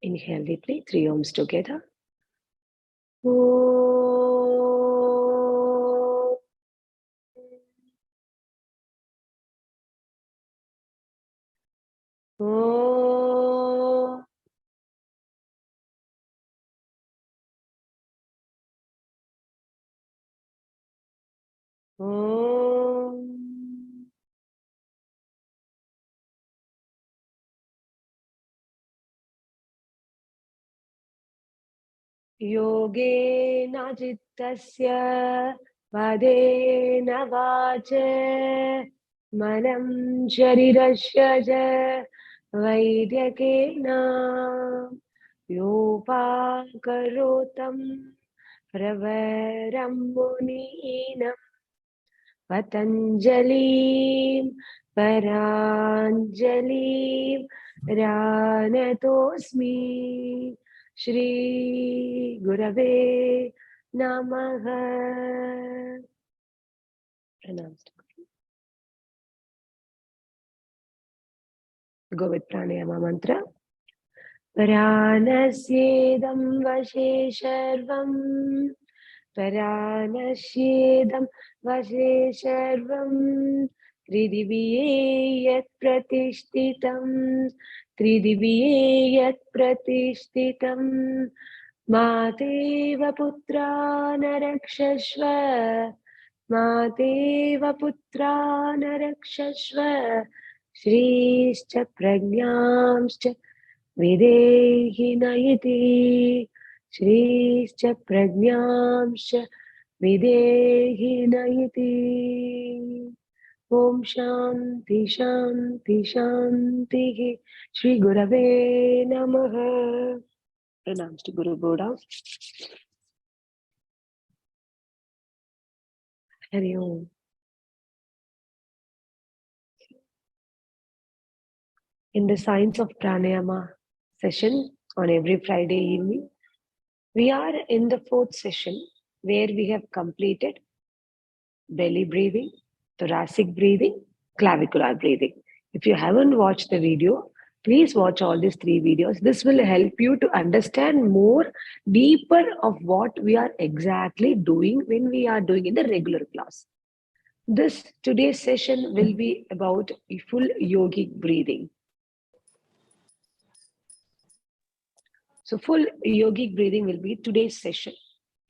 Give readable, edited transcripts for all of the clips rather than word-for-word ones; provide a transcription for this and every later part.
Inhale deeply, 3 ohms together. Yoge najitasya vadena vache manam sharirasya vaidyakena yopakarotam pravaram muninam patanjalim paranjalim ranatosmi Shri Gurave Namaha. Go with pranayama mantra. Pranashyedam vashesharvam. Pranashyedam vashesharvam. Tridiviye yat pratishtitam. Tridiviye yat pratishtitam. Mateva putra narakshashva. Mateva putra narakshashva. Shrischa pragnamscha videhi nayati. Shrischa pragnamscha videhi nayati. Om Shanti Shanti Shanti. Shri Gurave Namaha. Pranams to Guru Buddha. Hari Om. In the Science of Pranayama session on every Friday evening, we are in the 4th session where we have completed belly breathing, thoracic breathing, clavicular breathing. If you haven't watched the video, please watch all these 3 videos. This will help you to understand more deeper of what we are exactly doing when we are doing in the regular class. Today's session will be about full yogic breathing. So full yogic breathing will be today's session.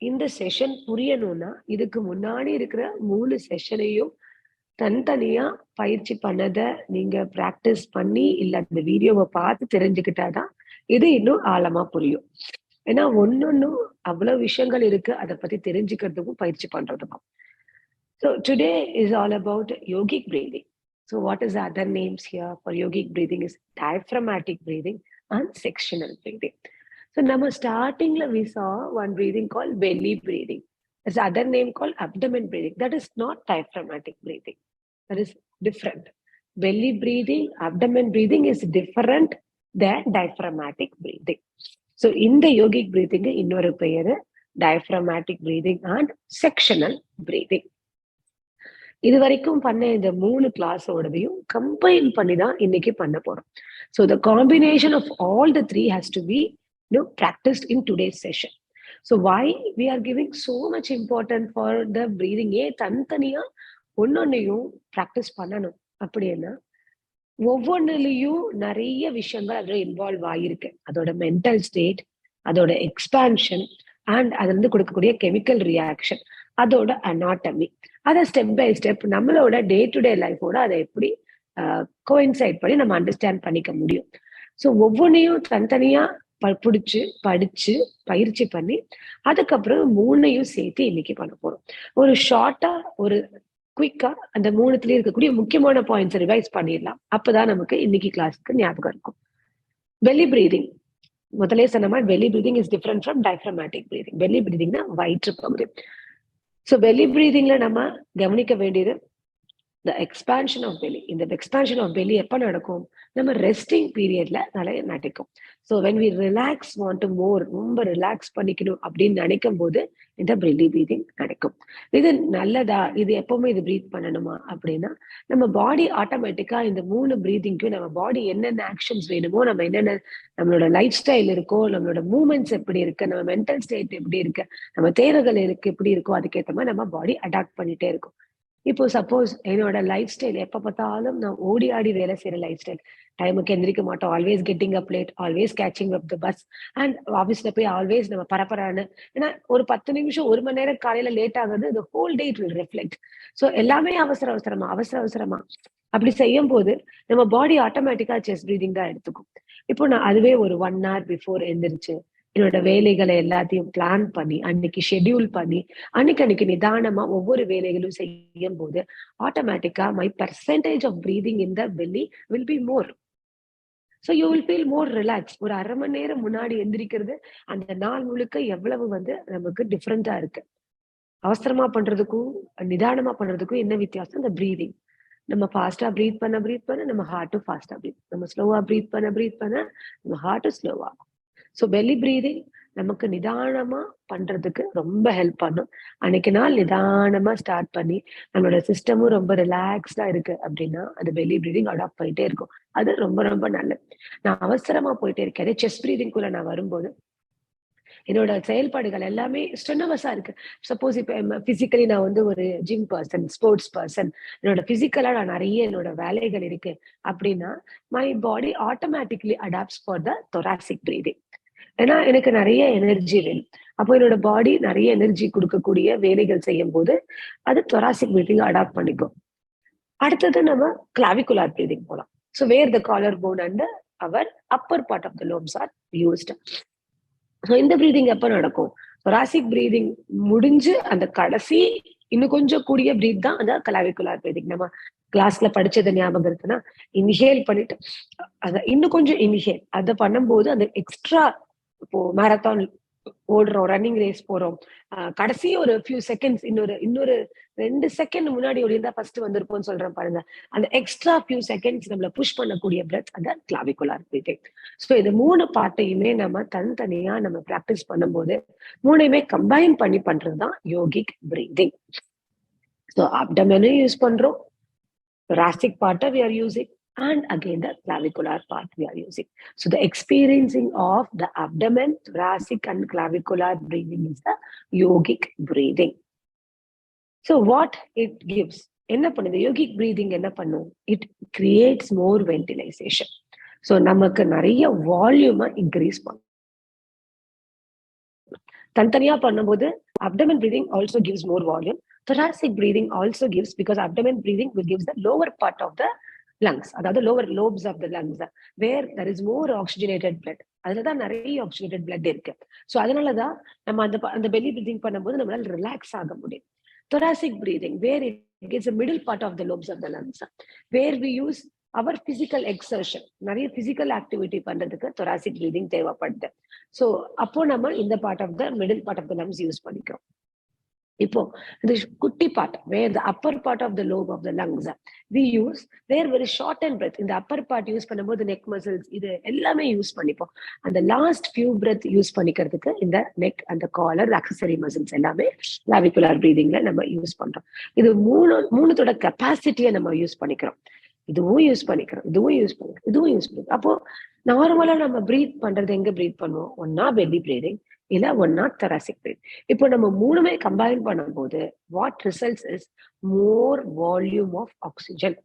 இந்த session புரியணும்னா இதுக்கு முன்னாடி இருக்கிற 3 செஷனையும் தனித்தனியா பயிற்சி பண்ணதை நீங்க practice பண்ணி இல்ல அந்த வீடியோவை பார்த்து தெரிஞ்சுக்கிட்டாதான் இது இன்னும் ஆழமா புரியும். ஏன்னா ஒன்னொன்னும் அவ்வளவு விஷயங்கள் இருக்கு, அதை பத்தி தெரிஞ்சுக்கிறதுக்கும் பயிற்சி பண்றதுக்கும். So today is all about yogic breathing. So what is the other names here for yogic breathing is diaphragmatic breathing and sectional breathing. So now starting we saw one breathing called belly breathing. There's other name called abdomen breathing. That is not diaphragmatic breathing. That is different. Belly breathing, abdomen breathing is different than diaphragmatic breathing. So in the yogic breathing, இன்னொரு பெயர் diaphragmatic breathing and sectional breathing. இது வரைக்கும் பண்ண இந்த 3 கிளாஸோடதையும் combine பண்ணி தான் இன்னைக்கு பண்ண போறோம். So the combination of all the 3 has to be practiced in today's session. So why we are giving so much importance for the breathing? தனித்தனியா ஒன்னொன்னையும் பிராக்டிஸ் பண்ணணும். அப்படின்னா ஒவ்வொன்னுலயும் நிறைய விஷயங்கள் அதுல இன்வால்வ் ஆகிருக்கு. அதோட மென்டல் ஸ்டேட், அதோட எக்ஸ்பான்ஷன் அண்ட் அதுல இருந்து கொடுக்கக்கூடிய கெமிக்கல் ரியாக்ஷன், அதோட அனாட்டமி, அதை ஸ்டெப் பை ஸ்டெப் நம்மளோட டே டு டே லைஃபோட அதை எப்படி கோயின்சைட் பண்ணி நம்ம அண்டர்ஸ்டாண்ட் பண்ணிக்க முடியும். ஸோ ஒவ்வொன்றையும் தனித்தனியா பிடிச்சு படிச்சு பயிற்சி பண்ணி அதுக்கப்புறம் 3ஐயும் சேர்த்து இன்னைக்கு பண்ண போறோம். ஒரு ஷார்ட்டா ஒரு குயிக்கா அந்த 3துலயும் இருக்கக்கூடிய முக்கியமான பாயிண்ட்ஸ் ரிவைஸ் பண்ணிடலாம். அப்பதான் நமக்கு இன்னைக்கு கிளாஸ்க்கு ஞாபகம் இருக்கும். பெல்லி பிரீதிங் முதலே சொன்ன மாதிரி belly breathing is different from diaphragmatic breathing. Belly பிரீதிங்னா வயிற்று பகுதி. ஸோ பெல்லி பிரீதிங்ல நம்ம கவனிக்க வேண்டியது the expansion of belly. இந்த expansion of belly எப்ப நடக்கும்? நம்ம ரெஸ்டிங் பீரியட்ல நடக்கும். So when we relax want to more, ரொம்ப ரிலாக்ஸ் பண்ணிக்கணும் அப்படின்னு நினைக்கும் போது இந்த பெல்லி பிரீதிங் நடக்கும். இது நல்லதா? இது எப்பவுமே இது பிரீத் பண்ணணுமா அப்படின்னா, நம்ம பாடி ஆட்டோமேட்டிக்கா இந்த 3 பிரீதிங்க்கும் நம்ம பாடி என்னென்ன ஆக்ஷன்ஸ் வேணுமோ, நம்ம என்னென்ன நம்மளோட லைஃப் ஸ்டைல் இருக்கோ, நம்மளோட மூவ்மெண்ட்ஸ் எப்படி இருக்கு, நம்ம மென்டல் ஸ்டேட் எப்படி இருக்கு, நம்ம தேவைகள் இருக்கு எப்படி இருக்கோ, அதுக்கேற்ற மாதிரி நம்ம பாடி அடாப்ட் பண்ணிட்டே இருக்கும். இப்போ சப்போஸ் என்னோட லைஃப் ஸ்டைல் எப்ப பார்த்தாலும் நான் ஓடி ஆடி வேலை செய்யற லைஃப் ஸ்டைல், டைமுக்கு எந்திரிக்க மாட்டோம், always getting up late, always catching up the bus, and ஆபீஸ்ல போய் ஆல்வேஸ் நம்ம பரப்பரான்னு, ஏன்னா ஒரு 10 நிமிஷம் 1 மணி நேரம் காலையில லேட் ஆகுது, the whole day it will reflect. So எல்லாமே அவசர அவசரமா அப்படி செய்யும் போது நம்ம பாடி ஆட்டோமேட்டிக்கா செஸ்ட் பிரீதிங் தான் எடுத்துக்கும். இப்போ நான் அதுவே ஒரு 1 hour பிஃபோர் எந்திரிச்சு என்னோட வேலைகளை எல்லாத்தையும் பிளான் பண்ணி, அன்னைக்கு ஷெட்யூல் பண்ணி, அன்னைக்கு நிதானமா ஒவ்வொரு வேலைகளும் செய்யும் போது ஆட்டோமேட்டிக்கா my percentage of breathing in the belly will be more. So you will feel more relax. ஒரு 1/2 மணி நேரம் முன்னாடி எந்திரிக்கிறது அந்த நாள் முழுக்க எவ்வளவு நமக்கு டிஃப்ரெண்டா இருக்கு. அவசரமா பண்றதுக்கும் நிதானமா பண்றதுக்கும் என்ன வித்தியாசம்? இந்த பிரீதிங். நம்ம ஃபாஸ்டா பிரீத் பண்ண நம்ம ஹார்ட்டும் ஃபாஸ்டா பிரீத், நம்ம ஸ்லோவா பிரீத் பண்ண நம்ம ஹார்ட்டும் ஸ்லோவா. ஸோ பெல்லி பிரீதிங் நமக்கு நிதானமா பண்றதுக்கு ரொம்ப ஹெல்ப் பண்ணும். அன்னைக்கு நாள் நிதானமா ஸ்டார்ட் பண்ணி நம்மளோட சிஸ்டமும் ரொம்ப ரிலாக்ஸ்டா இருக்கு அப்படின்னா அந்த பெல்லி பிரீதிங் அடாப்ட் பண்ணிட்டே இருக்கும். அது ரொம்ப ரொம்ப நல்லது. நான் அவசரமா போயிட்டே இருக்கேன். அதே செஸ்ட் பிரீதிங்குள்ள நான் வரும்போது என்னோட செயல்பாடுகள் எல்லாமே ஸ்டெனவஸா இருக்கு. சப்போஸ் இப்ப பிசிக்கலி நான் ஒரு ஜிம் பர்சன், ஸ்போர்ட்ஸ் பர்சன், என்னோட பிசிக்கலா நான் நிறைய என்னோட வேலைகள் இருக்கு அப்படின்னா, my body automatically adapts for the thoracic breathing. ஏன்னா எனக்கு நிறைய எனர்ஜி வேணும். அப்போ என்னோட பாடி நிறைய எனர்ஜி கொடுக்கக்கூடிய வேலைகள் செய்யும் போது அது thoracic பிரீதிங் அடாப்ட் பண்ணிக்கும். அடுத்தது நம்ம கிளாவிகுலார் பிரீதிங் போலாம். So where the collar bone and our upper part of the lobes are used. ஸோ இந்த பிரீதிங் எப்ப நடக்கும்? thoracic பிரீதிங் முடிஞ்சு அந்த கடைசி இன்னும் கொஞ்சம் கூடிய பிரீத் தான் அந்த கிளாவிகுலார் பிரீதிங். நம்ம கிளாஸ்ல படிச்சது ஞாபகம் இருக்குன்னா, இன்ஹேல் பண்ணிட்டு அத இன்னும் கொஞ்சம் இன்ஹேல் அதை பண்ணும்போது அந்த எக்ஸ்ட்ரா, இப்போ மேரத்தான் ஓடுறோம், ரன்னிங் ரேஸ் போறோம், கடைசி ஒரு ஃபியூ செகண்ட்ஸ், இன்னொரு 2 செகண்ட் முன்னாடி ஓடிந்தா ஃபர்ஸ்ட் வந்திருப்போம்னு சொல்றேன் பாருங்க. அந்த எக்ஸ்ட்ரா ஃபியூ செகண்ட்ஸ் நம்மள புஷ் பண்ணக்கூடிய பிரெத் அந்த கிளாவிகுலார் பிரீதிங். ஸோ இது 3 பார்ட்டையுமே நம்ம தனித்தனியா நம்ம பிராக்டிஸ் பண்ணும்போது 3யுமே கம்பைன் பண்ணி பண்றதுதான் யோகிக் பிரீதிங். ஸோ அப்டமனும் யூஸ் பண்றோம், thoracic part we are using, and again the clavicular part we are using. So the experiencing of the abdomen, thoracic and clavicular breathing is the yogic breathing. So what it gives, என்ன பண்ணுது yogic breathing? என்ன பண்ணும்? It creates more ventilation. So நமக்கு நிறைய வால்யூமை increase பண்ணும். தனித்தனியா பண்ணும்போது abdomen breathing also gives more volume. Thoracic breathing also gives, because abdomen breathing will gives the lower part of the lungs, அதாவது lower lobes of the lungs, where there is more oxygenated blood. அதுலதான் நிறைய oxygenated blood இருக்கு. So அதனாலதான் நம்ம அந்த belly breathing பண்ணும்போது நம்மளால relax ஆக முடியும். Thoracic breathing, where it gives the middle part of the lobes of the lungs, where we use our physical exertion, நிறைய physical activity பண்றதுக்கு thoracic breathing தேவைப்படுது. ஸோ அப்போ நம்ம இந்த part of the middle part of the lungs use பண்ணிக்கிறோம். இப்போ இந்த குட்டி part, where the upper part of the lobe of the lungs we use, where very short and breath. இந்த அப்பர் பார்ட் யூஸ் பண்ணும்போது neck muscles இது எல்லாமே use பண்ணிப்போம். அந்த லாஸ்ட் ஃபியூ பிரெத் யூஸ் பண்ணிக்கிறதுக்கு இந்த நெக், அந்த காலர், அக்சசரி மசில்ஸ் எல்லாமே கிளாவிகுலார் பிரீதிங்ல நம்ம யூஸ் பண்றோம். இது மூணுத்தோட கெப்பாசிட்டியை நம்ம யூஸ் பண்ணிக்கிறோம். இதுவும் யூஸ் பண்ணிக்கிறோம். அப்போ நார்மலா நம்ம பிரீத் பண்றது எங்க பிரீத் பண்ணுவோம்? ஒன்னா பெல்லி பிரீதிங், இல்ல ஒன்னா thoracic பிரீத். இப்போ நம்ம 3மே கம்பைன் பண்ணும்போது what results is more volume of oxygen.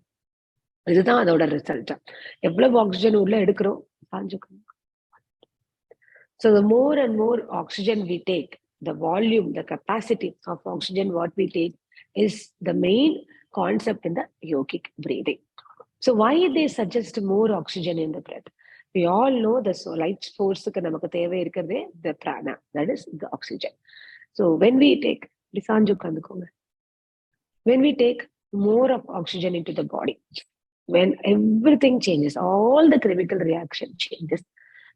இதுதான் அதோட ரிசல்ட். எவ்வளவு ஆக்சிஜன் உள்ள எடுக்கிறோம்? So the more and more oxygen we take, the volume, the capacity of oxygen what we take is the main concept in the yogic breathing. So why they suggest more oxygen in the breath? We all know the life force க்கு நமக்கு தேவை இருக்கிறதே the prana, that is the oxygen. So when we take when we take more of oxygen into the body, when everything changes, all the chemical reaction changes.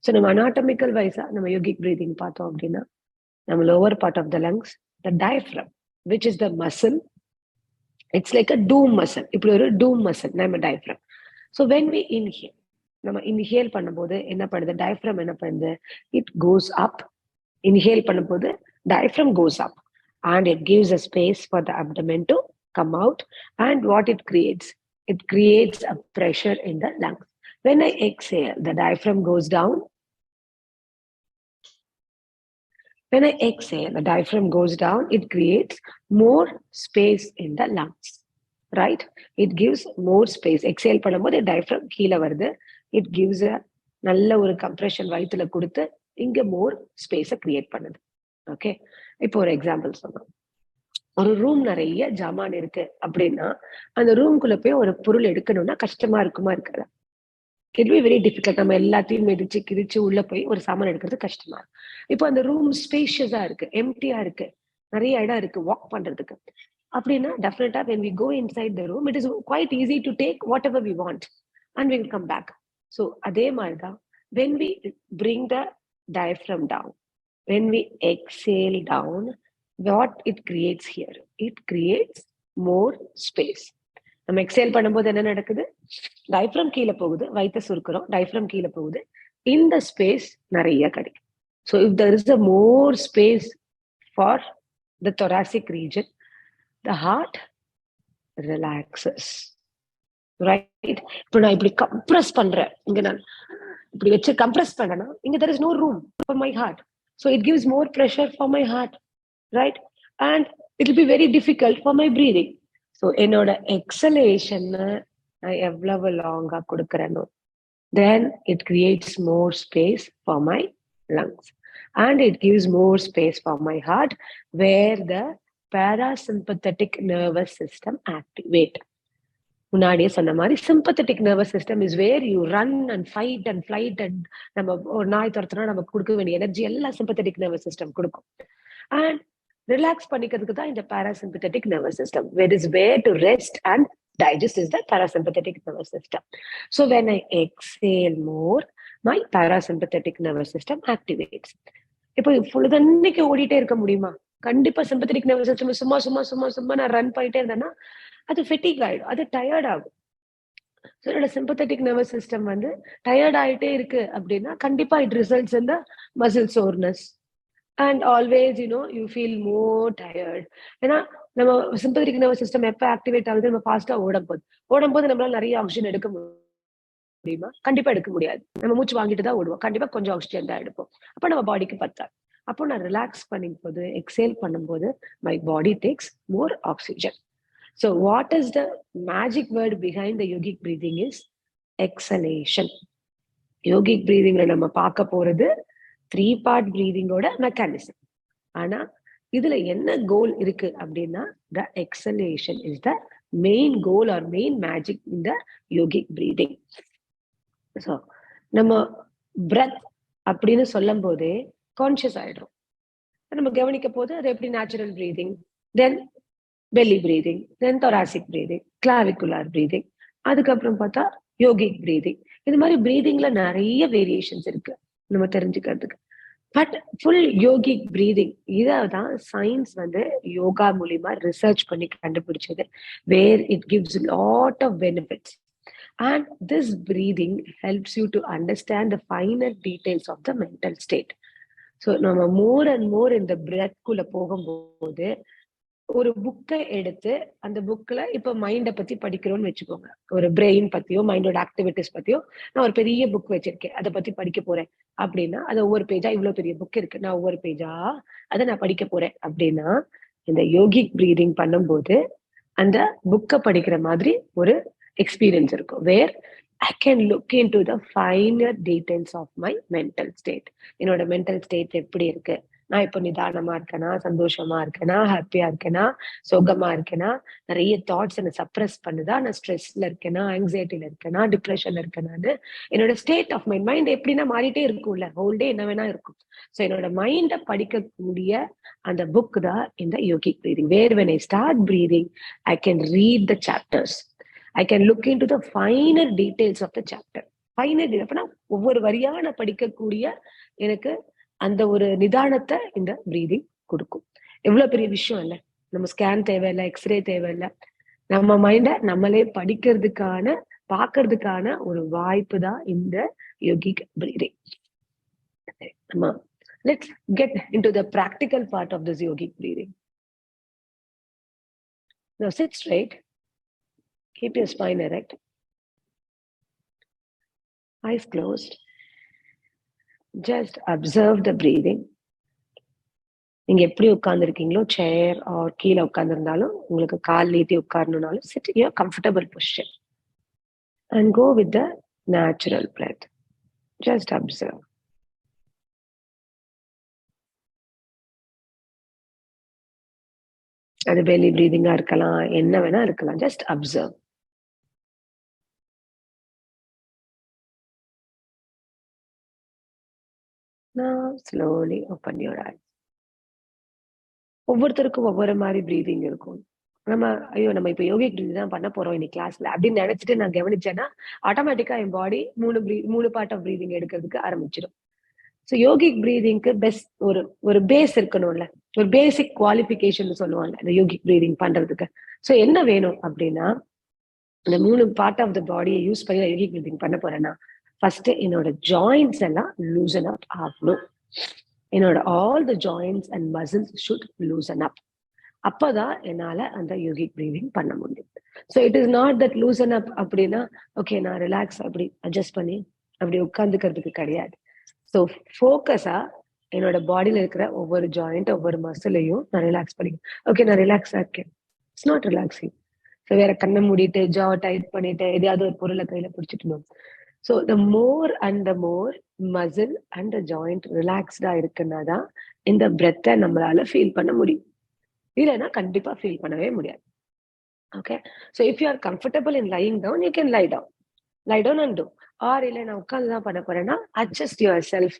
So நம்ம anatomical wise நம்ம yogic breathing பார்த்தோம் அப்படின்னா, நம்ம lower part of the lungs, the diaphragm, which is the muscle, It's like a doom muscle. இப்படி ஒரு doom muscle நம்ம diaphragm. So when we inhale, நம்ம inhale பண்ணும்போது என்ன பண்ணுது, diaphragm என்ன பண்ணுது, it goes up. Inhale பண்ணும்போது diaphragm goes up and it gives a space for the abdomen to come out. And what it creates a pressure in the lungs. When I exhale, the diaphragm goes down. When I exhale, the diaphragm goes down. It creates more space in the lungs, right? It gives more space. Exhale பண்ணும்போது diaphragm கீழே வருது. It gives a நல்ல ஒரு compression வயித்துல கொடுத்து இங்க more space create பண்ணுது. Okay, இப்போ ஒரு எக்ஸாம்பிள் சொன்னோம். ஒரு ரூம் நிறைய ஜாமான் இருக்கு அப்படின்னா அந்த ரூம்குள்ள போய் ஒரு பொருள் எடுக்கணும்னா கஷ்டமா இருக்குமா இருக்காது? It be very difficult. நம்ம எல்லாத்தையும் மிதிச்சு கிதிச்சு உள்ள போய் ஒரு சாமான் எடுக்கிறது கஷ்டமா இருக்கு. இப்போ அந்த ரூம் ஸ்பேஷியஸா இருக்கு, எம்டியா இருக்கு, நிறைய இடம் இருக்கு வாக் பண்றதுக்கு அப்படின்னா டெஃபினட்டா when we go inside the room it is quite easy to take whatever we want and we will come back. So அதே மாதிரி தான் when we bring the diaphragm down, when we exhale down, what it creates here, it creates more space. நம்ம exhale பண்ணும்போது என்ன நடக்குது, diaphragm கீழே போகுது, வயித்தை சுருக்குறோம், diaphragm கீழே போகுது, இந்த ஸ்பேஸ் நிறைய கிடைக்கும். So if there is a more space for the thoracic region, the heart relaxes, right? இப்போ நான் இப்படி கம்ப்ரஸ் பண்றேன், இங்க நான் இப்படி வச்சு கம்ப்ரஸ் பண்ணனா இங்க there is no room for my heart, so it gives more pressure for my heart, right? And it will be very difficult for my breathing. So என்னோட எக்ஸலேஷன் நான் எவ்வளவு லாங்கா கொடுக்கறேனோ then it creates more space for my lungs and it gives more space for my heart where the parasympathetic nervous system activate. முன்னாடியே சொன்ன மாதிரி sympathetic nervous system is where you run and fight and flight and நம்ம ஒரு நாய் துரத்துனா நமக்கு கொடுக்க வேண்டிய energy எல்லாம் sympathetic nervous system கொடுக்கும். And ரிலாக்ஸ் பண்ணிக்கிறதுக்கு தான் இந்த parasympathetic nervous system. Where is where to rest and digest is the parasympathetic nervous system. So when I exhale more, my parasympathetic nervous system activates. இப்போ பொழுதன்னைக்கு ஓடிட்டே இருக்க முடியுமா? கண்டிப்பா sympathetic nervous system சும்மா சும்மா சும்மா சும்மா நான் ரன் பண்ணிட்டே இருந்தேன்னா அது ஃபெட்டிக் ஆயிடும், அது டயர்ட் ஆகும். ஸோ என்னோட sympathetic nervous system வந்து டயர்ட் ஆயிட்டே இருக்கு அப்படின்னா கண்டிப்பா it results in the muscle soreness. And always, you feel more tired. ஏன்னா நம்ம sympathetic nervous system எப்ப ஆக்டிவேட் ஆகுது, நம்ம ஃபாஸ்டா ஓடும்போது நம்மளால நிறைய ஆக்சிஜன் எடுக்க முடியுமா? கண்டிப்பா எடுக்க முடியாது. நம்ம மூச்சு வாங்கிட்டு தான் ஓடுவோம், கண்டிப்பா கொஞ்சம் ஆக்சிஜன் தான் எடுப்போம். அப்ப நம்ம பாடிக்கு பத்தாது. அப்போ நான் ரிலாக்ஸ் பண்ணும் போது எக்ஸேல் பண்ணும்போது my body takes more oxygen. So what is the magic word behind the yogic breathing is exhalation. Yogic பிரீதிங்ல நம்ம பார்க்க போறது 3-part பிரீதிங்கோட மெக்கானிசம். ஆனா இதுல என்ன கோல் இருக்கு அப்படின்னா the exhalation is the main goal or main magic in the yogic breathing. So நம்ம breath அப்படின்னு சொல்லும் போதே கான்சியஸ் ஆயிடும். நம்ம கவனிக்க போது அது எப்படி நேச்சுரல் பிரீதிங், தென் பெல்லி பிரீதிங், தென் thoracic பிரீதிங், கிளாவிகுலர் பிரீதிங், அதுக்கப்புறம் பார்த்தா யோகிக் பிரீதிங். இது மாதிரி பிரீதிங்ல நிறைய வேரியேஷன்ஸ் இருக்கு நம்ம தெரிஞ்சுக்கிறதுக்கு. பட் ஃபுல் யோகிக் பிரீதிங் இதான் சயின்ஸ் வந்து யோகா மூலியமா ரிசர்ச் பண்ணி கண்டுபிடிச்சது. Where it gives lot of benefits and this breathing helps you to understand the finer details of the mental state. So நம்ம மோர் அண்ட் மோர் இந்த பிரெத்குள்ள போகும்போது ஒரு புக்கை எடுத்து அந்த புக்ல இப்ப மைண்டை பத்தி படிக்கிறோம்னு வச்சுக்கோங்க, ஒரு பிரெயின் பத்தியோ மைண்டோட ஆக்டிவிட்டிஸ் பத்தியோ நான் ஒரு பெரிய புக் வச்சிருக்கேன், அதை பத்தி படிக்க போறேன் அப்படின்னா அது ஒவ்வொரு பேஜா, இவ்வளவு பெரிய புக் இருக்கு, நான் ஒவ்வொரு பேஜா அதை நான் படிக்க போறேன் அப்படின்னா இந்த யோகிக் பிரீதிங் பண்ணும்போது அந்த புக்கை படிக்கிற மாதிரி ஒரு எக்ஸ்பீரியன்ஸ் இருக்கும். வேர் I can look into the finer details of my mental state. என்னோட மென்டல் ஸ்டேட் எப்படி இருக்கு, நான் இப்போ நிதானமா இருக்கேனா, சந்தோஷமா இருக்கேனா, ஹாப்பியா இருக்கேனா, சோகமா இருக்கேனா, நிறைய தாட்ஸ் என்ன சப்ரஸ் பண்ணுதா, நான் ஸ்ட்ரெஸ்ல இருக்கேனா, ஆங்ஸைட்டில இருக்கேனா, டிப்ரெஷன்ல இருக்கேனான்னு என்னோட ஸ்டேட் ஆஃப் மைண்ட் மைண்ட் எப்படின்னா மாறிட்டே இருக்கும்ல, ஹோல் டே என்ன வேணா இருக்கும். ஸோ என்னோட மைண்டை படிக்கக்கூடிய அந்த புக் தான் இந்த yogic breathing. Where when I start breathing, I can read the chapters. I can look into the finer details of the chapter. Finer details. அப்பனா ஒவ்வொரு வரியா நான் படிக்கக்கூடிய எனக்கு அந்த ஒரு நிதானத்தை இந்த பிரீதிங் கொடுக்கும். எவ்வளவு பெரிய விஷயம் இல்ல, நம்ம ஸ்கேன் தேவையில்லை, எக்ஸ்ரே தேவையில்லை, நம்ம மைண்ட நம்மளே படிக்கிறதுக்கான, பார்க்கறதுக்கான ஒரு வாய்ப்பு தான் இந்த yogic breathing. Let's get into the practical part of this yogic breathing. Now sit straight. Keep your spine erect. Eyes closed. Just observe the breathing. நீங்க எப்படி உட்கார்ந்துருக்கீங்களோ, சேர் ஆர் கீழ உட்கார்ந்திருந்தாலும், உங்களுக்கு கால் நீட்டி உட்காரணும்னாலும், sit in your comfortable position and go with the natural breath. Just observe. அது belly breathing இருக்கலாம், என்ன வேணா இருக்கலாம். Just observe. Now slowly open your eyes. ஒவ்வொருத்தருக்கும் ஒவ்வொரு மாதிரி பிரீதிங் இருக்கும். நம்ம இப்ப யோகிக் பிரீதிங் தான் பண்ண போறோம் இன்னைக்கு கிளாஸ்ல அப்படின்னு நினைச்சிட்டு நான் கவனிச்சேன்னா, ஆட்டோமேட்டிக்கா என் பாடி 3 பார்ட் ஆஃப் பிரீதிங் எடுக்கிறதுக்கு ஆரம்பிச்சிடும். ஸோ யோகிக் பிரீதிங்க்கு பெஸ்ட் ஒரு பேஸ் இருக்கணும்ல, ஒரு பேசிக் குவாலிஃபிகேஷன் சொல்லுவாங்க இந்த யோகிக் பிரீதிங் பண்றதுக்கு. ஸோ என்ன வேணும் அப்படின்னா, இந்த 3 பார்ட் ஆஃப் த பாடியை யூஸ் பண்ணி யோகிக் பிரீதிங் பண்ண போறேன்னா, ஃபர்ஸ்ட் என்னோட ஜாயிண்ட்ஸ் எல்லாம் லூசன் அப் ஆகணும். என்னோட all the joints and muscles should loosen up. அப்பதான் என்னால அந்த யோகிக் பிரீதிங் பண்ண முடியும். So it is not that loosen up அப்படின்னா, ஓகே நான் ரிலாக்ஸ் அப்படி அட்ஜஸ்ட் பண்ணி அப்படி உட்காந்துக்கிறதுக்கு கிடையாது. ஸோ ஃபோக்கஸா என்னோட பாடியில இருக்கிற ஒவ்வொரு ஜாயிண்ட் ஒவ்வொரு மசிலையும் நான் ரிலாக்ஸ் பண்ணிக்கணும். ஓகே நான் ரிலாக்ஸா இருக்கேன். It's not relaxing. ஸோ வேற கண்ணை மூடிட்டு ஜா டைட் பண்ணிட்டு எதையாவது ஒரு பொருளை கையில பிடிச்சிட்டு. So the more and the more muscle and the joint ரிலாக்ஸ்டா இருக்குன்னா தான் இந்த பிரெத்தை நம்மளால ஃபீல் பண்ண முடியும். இல்லைன்னா கண்டிப்பா ஃபீல் பண்ணவே முடியாது. Okay, so if you are comfortable in lying down, you can lie down and do. Or இல்லை நான் உட்காந்து தான் பண்ண போறேன்னா, adjust yourself.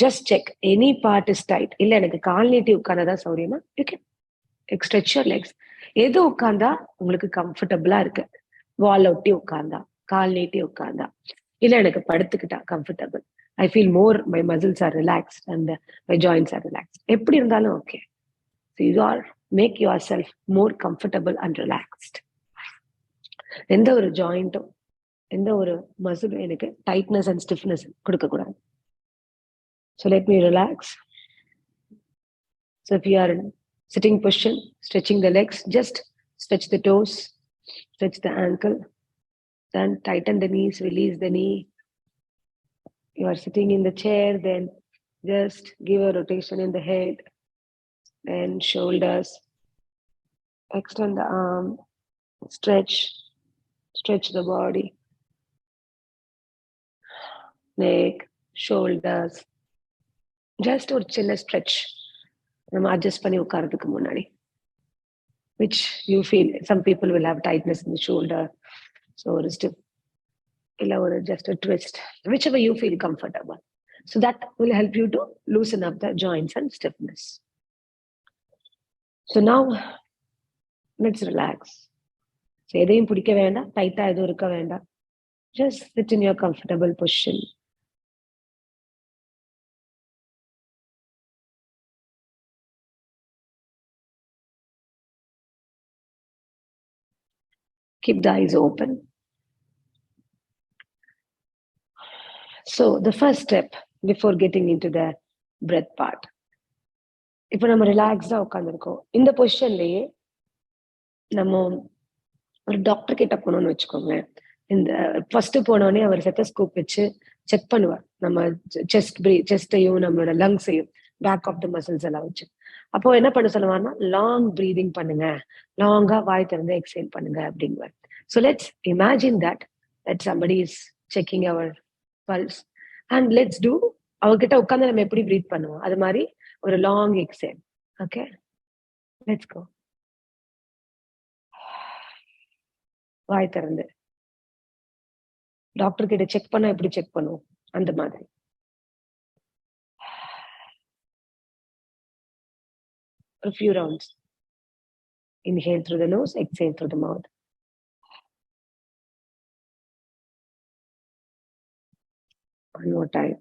Just check any part is tight. இல்லை எனக்கு கால் நீட்டி உட்கார்ந்தா சௌரியமா, you can stretch your legs. எது உட்கார்ந்தா உங்களுக்கு கம்ஃபர்டபுளா இருக்கு, வால் ஒட்டி உட்கார்ந்தா, கால் நீட்டி உட்கார்ந்தா, இல்ல எனக்கு படுத்துக்கிட்டா comfortable, I feel more my muscles are relaxed and my joints are relaxed, எப்படி இருந்தாலும் okay. So you are make yourself more comfortable and relaxed. எந்த ஒரு ஜாயிண்ட்டும் எந்த ஒரு மசிலும் எனக்கு டைட்னஸ் அண்ட் ஸ்டிஃப்னஸ் கொடுக்கக்கூடாது. So let me relax. So if you are in sitting position, stretching the legs, just stretch the toes, stretch the ankle, then tighten the knees, release the knee. You are sitting in the chair, then just give a rotation in the head, then shoulders, extend the arm, stretch the body, neck, shoulders, just ஒரு சின்ன stretch நம்ம adjust பண்ணி உட்காரதுக்கு முன்னாடி, which you feel. Some people will have tightness in the shoulder, so ஒரு stiff இல்ல ஒரு just a twist, whichever you feel comfortable. So that will help you to loosen up the joints and stiffness. So now let's relax. So எதையும் பிடிக்க வேண்டாம், டைட்டா எதுவும் இருக்க வேண்டாம். Just sit in your comfortable position. Keep the eyes open. So the first step before getting into the breath part. இப்போ நம்ம ரிலாக்ஸ்டா உட்காந்துருக்கோம். இந்த பொசிஷன்லயே நம்ம ஒரு டாக்டர் கிட்ட போனோம்னு வச்சுக்கோங்களேன். இந்த ஃபர்ஸ்ட் போனோடனே அவர் ஸ்டெத்தஸ்கோப் வச்சு செக் பண்ணுவார் நம்ம செஸ்டையும் நம்மளோட லங்ஸையும், பேக் ஆஃப் த மசில்ஸ் எல்லாம் வச்சு. அப்போ என்ன பண்ண சொல்லுவார்னா, லாங் பிரீதிங் பண்ணுங்க, லாங்கா வாய் திறந்து எக்ஸேல் பண்ணுங்க அப்படிங்குவார். So let's imagine that somebody is checking our pulse and let's do, அவர்கிட்ட உட்கார்ந்து நம்ம எப்படி பிரீத் பண்ணுவோம் அது மாதிரி ஒரு long exhale. Okay, let's go. வாய் திறந்து டாக்டர் கிட்ட செக் பண்ணா எப்படி செக் பண்ணுவோம் அந்த மாதிரி. A few rounds. Inhale through the nose, exhale through the mouth. One more time.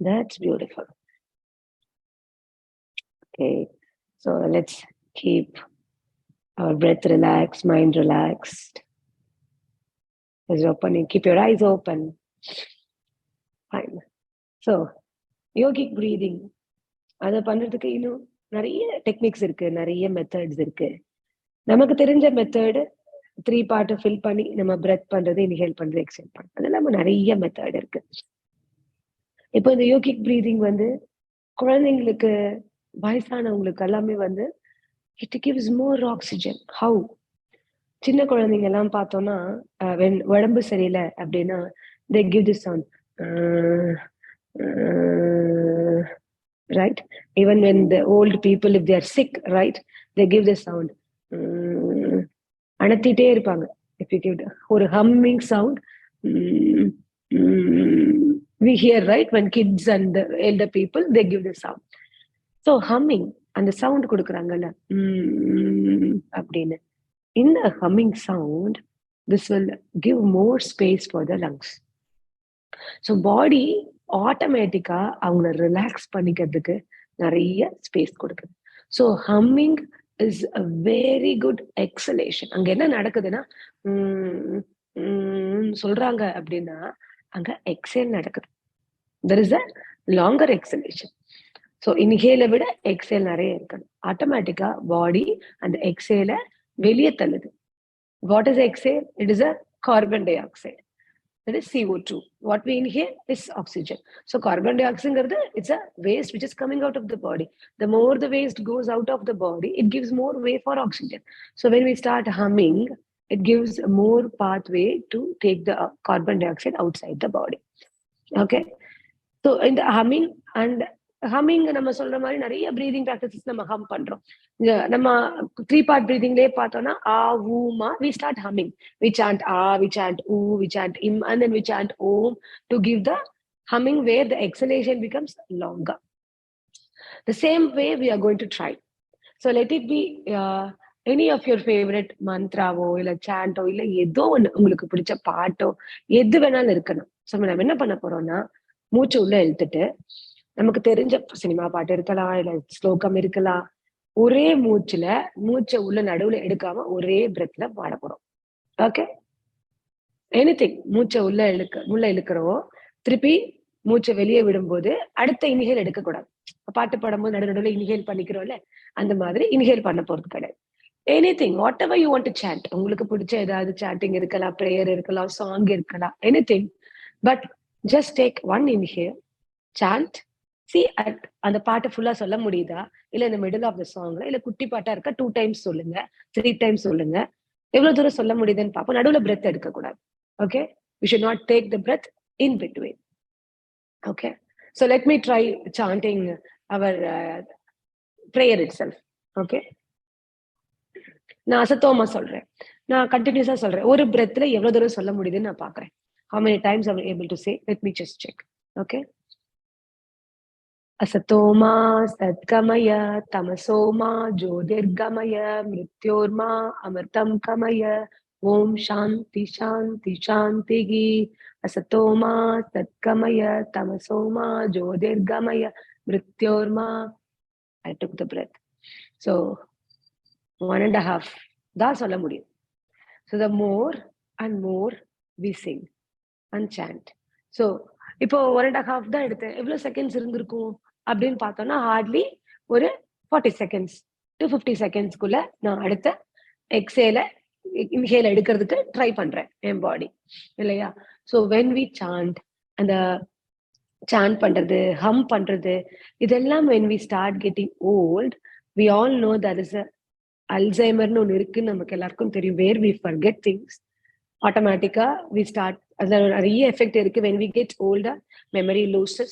That's beautiful. Okay, so let's keep our breath relaxed, mind relaxed. Just opening, keep your eyes open. Fine. So, yogic breathing. அதை பண்றதுக்கு இன்னும் நிறைய techniques இருக்கு, நிறைய methods இருக்கு. நமக்கு தெரிஞ்ச method 3 part fill பண்ணி நம்ம பிரெத் பண்றது, இன்ஹேல் பண்றது, எக்ஸேல் பண்றது, அதெல்லாம் நிறைய மெத்தட் இருக்கு. இப்போ இந்த யோகிக் பிரீதிங் வந்து குழந்தைங்களுக்கு, வயசானவங்களுக்கு எல்லாமே வந்து it gives more oxygen. How? சின்ன குழந்தைங்க எல்லாம் பார்த்தோம்னா உடம்பு சரியில்லை அப்படின்னா they give this sound, right? Even when the old people, if they are sick, right, they give this sound, அனத்திட்டே இருப்பாங்க. if you give ஒரு humming sound, we hear, right, when kids and the elder people, they give this sound. so humming, அந்த sound கொடுக்குறாங்கல்ல அப்படின்னு, in the humming sound, this will give more space for the lungs. So body ஆட்டோமேட்டிக்கா அவங்கள relax பண்ணிக்கிறதுக்கு நிறைய space கொடுக்குது. So humming is a very good exhalation. அங்க என்ன நடக்குதுன்னா, சொல்றாங்க அப்படின்னா அங்க எக்ஸேல் நடக்குது. There is a longer exhalation. So இன்ஹேலை விட எக்ஸேல் நிறைய இருக்குது. ஆட்டோமேட்டிக்கா பாடி அந்த எக்ஸேல வெளியே தள்ளுது. What is exhale? It is a carbon dioxide. That is CO2. What we inhale is oxygen. So carbon dioxide, it's a waste which is coming out of the body. The more the waste goes out of the body, it gives more way for oxygen. So when we start humming, it gives more pathway to take the carbon dioxide outside the body. Okay. So in the humming நம்ம சொல்ற மாதிரி நிறைய breathing practices நம்ம ஹம் பண்றோம். நம்ம 3 part பிரீதிங்லயே பார்த்தோம்னா ஆ ஊ மா, we start humming. We chant ah, we chant who, we chant im, and then we chant om to give the humming where the exhalation becomes longer. The same way we are going to try. So let it be any of your favorite mantraவோ இல்ல சாண்டோ இல்ல ஏதோ ஒண்ணு உங்களுக்கு பிடிச்ச பாட்டோ எது வேணாலும் இருக்கணும். So நம்ம என்ன பண்ண போறோம்னா, மூச்சு உள்ள இழுத்துட்டு, நமக்கு தெரிஞ்ச சினிமா பாட்டு இருக்கலாம், இல்ல ஸ்லோகம் இருக்கலாம், ஒரே மூச்சை உள்ள நடுவுல எடுக்காம ஒரே பிரெத்ல பாட போறோம். Okay, anything. மூச்சை உள்ள இழுக்கிறோம், திருப்பி மூச்சை வெளியே விடும்போது அடுத்த இன்ஹேல் எடுக்க கூடாது. பாட்டு பாடும்போது நடுவில் இன்ஹேல் பண்ணிக்கிறோம்ல, அந்த மாதிரி இன்ஹேல் பண்ண போறது கிடையாது. Anything, whatever you want to chant. உங்களுக்கு பிடிச்ச ஏதாவது சாண்டிங் இருக்கலாம், பிரேயர் இருக்கலாம், சாங் இருக்கலாம், anything. But just take one inhale, chant. அந்த பாட்டை ஃபுல்லா சொல்ல முடியுதா, இல்ல இந்த மிடில் ஆஃப் த சாங்ல, இல்ல குட்டி பாட்டா இருக்கா 2 டைம்ஸ் சொல்லுங்க, 3 டைம்ஸ் சொல்லுங்க, எவ்வளவு தூரம் சொல்ல முடியுதுன்னு பார்ப்போம். நடுவுல பிரெத் எடுக்க கூடாது. Okay, we should not take the breath in between. Okay, so let me try chanting our prayer itself. Okay, நான் அசத்தோமா சொல்றேன், நான் கண்டினியூஸா சொல்றேன். ஒரு பிரெத்ல எவ்வளவு தூரம் சொல்ல முடியுதுன்னு நான் பாக்குறேன். how many times I'm able to say? Let me just check. Okay, असतोमा सत्कमय, तमसोमा ज्योतिर्गमय, मृत्योर्मा अमृतं कमय, ओम शांति शांति शांति. असतोमा सत्कमय, तमसोमा ज्योतिर्गमय, मृत्योर्मा. I took the breath. So 1.5 தான் சொல்ல முடியும். So the more and more we sing and chant. So இப்போ 1.5 தான் எடுத்தேன், எவ்வளவு செகண்ட்ஸ் இருந்திருக்கும் அப்படின்னு பார்த்தோம்னா ஹார்ட்லி ஒரு 40 செகண்ட்ஸ் டு 50 செகண்ட்ஸ்க்குள்ள நான் அடுத்த எக்ஸேல இன்ஹேல எடுக்கிறதுக்கு ட்ரை பண்றேன் என் பாடி, இல்லையா? ஸோ வென் வி சாண்ட், அந்த சாண்ட் பண்றது, ஹம் பண்றது, இதெல்லாம் when we start getting old, we all know that is a அல்சைமர்னு ஒன்று இருக்குன்னு நமக்கு எல்லாருக்கும் தெரியும். வேர் வி ஃபர்கெட் திங்ஸ், ஆட்டோமேட்டிக்கா வி ஸ்டார்ட். அதுல நிறைய எஃபெக்ட் இருக்கு. when we get older, memory loses,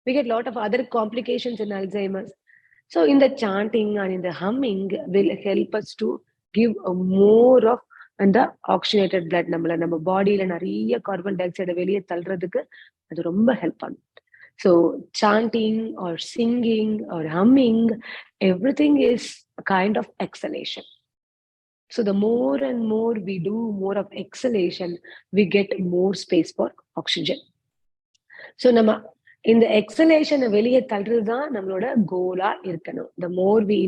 we get lot of other complications in Alzheimer's. So in the chanting and in the humming will help us to give a more of அந்த oxygenated blood. நம்ம பாடியில நிறைய carbon tie ஆக்சைடை வெளியே தள்ளுறதுக்கு அது ரொம்ப help பண்ணும். So chanting or singing or humming, everything is a kind of exhalation. So the more and more we do more of exhalation, we get more space for oxygen. So நம்ம இந்த எக்ஸலேஷனை வெளியே தள்ளுறதுதான் நம்மளோட Cola இருக்கணும். The more we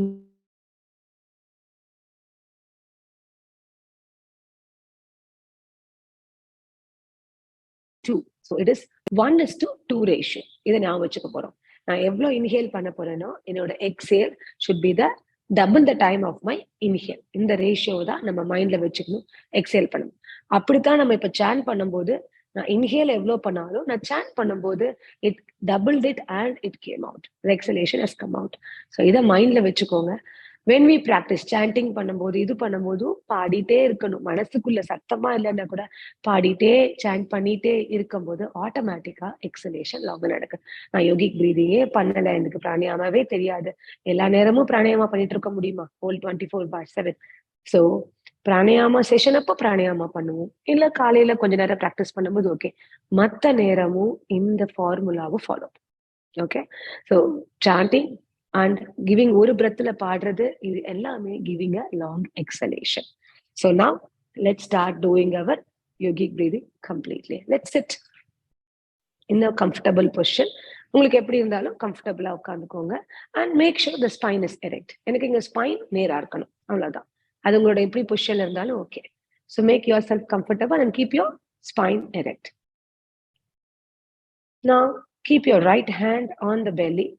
two. So it is 1:2 ratio. இதை நான் வச்சுக்க போறோம். நான் எவ்வளவு இன்ஹேல் பண்ண போறேனோ என்னோட exhale should be the double the time of my inhale. இந்த ரேஷியோ தான் நம்ம மைண்ட்ல வச்சுக்கணும். எக்ஸேல் பண்ணணும். அப்படித்தான் நம்ம இப்ப சான் பண்ணும்போது நான் இன்ஹேல் எவ்வளவு பண்ணாலும் நான் சான் பண்ணும்போது it double it and it came out. Exhalation has come out. So இதை மைண்ட்ல வச்சுக்கோங்க. when we practice chanting பண்ணும்போது இது பண்ணும்போதும் பாடிட்டே இருக்கணும். மனசுக்குள்ள சத்தமா இல்லைன்னா கூட பாடிட்டே சாண்ட் பண்ணிட்டே இருக்கும்போது ஆட்டோமேட்டிக்கா எக்ஸலேஷன் லாங் நடக்கும். நான் யோகிக் பிரீதிங்கே பண்ணல, எனக்கு பிராணியாமாவே தெரியாது, எல்லா நேரமும் பிராணியாமா பண்ணிட்டு இருக்க முடியுமா? ஹோல் 24/7. ஸோ பிராணியாமா செஷன் அப்போ பிராணியாமா பண்ணுவோம், இல்ல காலையில கொஞ்ச நேரம் ப்ராக்டிஸ் பண்ணும்போது ஓகே. மத்த நேரமும் இந்த ஃபார்முலாவை follow. Okay. So sanding and giving ஒரு breathல பாடுறது இது எல்லாமே giving a long exhalation. So now let's start doing our yogic breathing completely. Let's sit in a comfortable position. உங்களுக்கு எப்படி இருந்தாலும் கம்ஃபர்டபுளா உட்காந்துக்கோங்க. and make sure the spine is erect. எனக்கு இங்க ஸ்பைன் நேரா இருக்கணும், அவ்வளவுதான். அது உங்களோட எப்படி பொசிஷன்ல இருந்தாலும் okay. So make yourself comfortable and keep your spine erect. Now keep your right hand on the belly,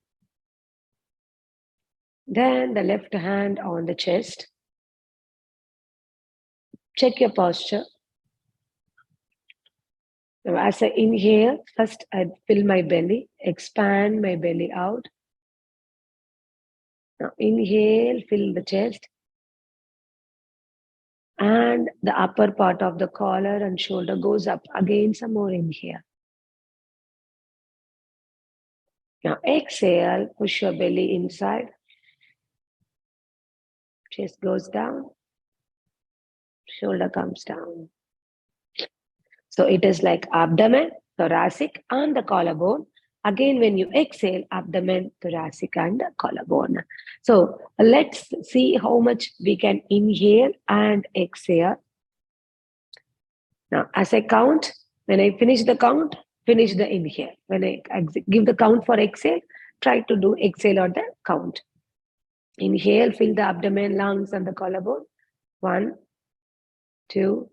then the left hand on the chest. Check your posture. Now, as I inhale, first I fill my belly, expand my belly out. Now inhale, fill the chest and the upper part of the collar and shoulder goes up. Again, some more inhale. Now exhale, push your belly inside. Chest goes down, shoulder comes down. So it is like abdomen, thoracic, and the collarbone. Again, when you exhale, abdomen, thoracic, and the collarbone. So let's see how much we can inhale and exhale. Now, as I count, when I finish the count, finish the inhale. When I give the count for exhale, try to do exhale on the count. Inhale, fill the abdomen, lungs, and the collarbone. 1, 2,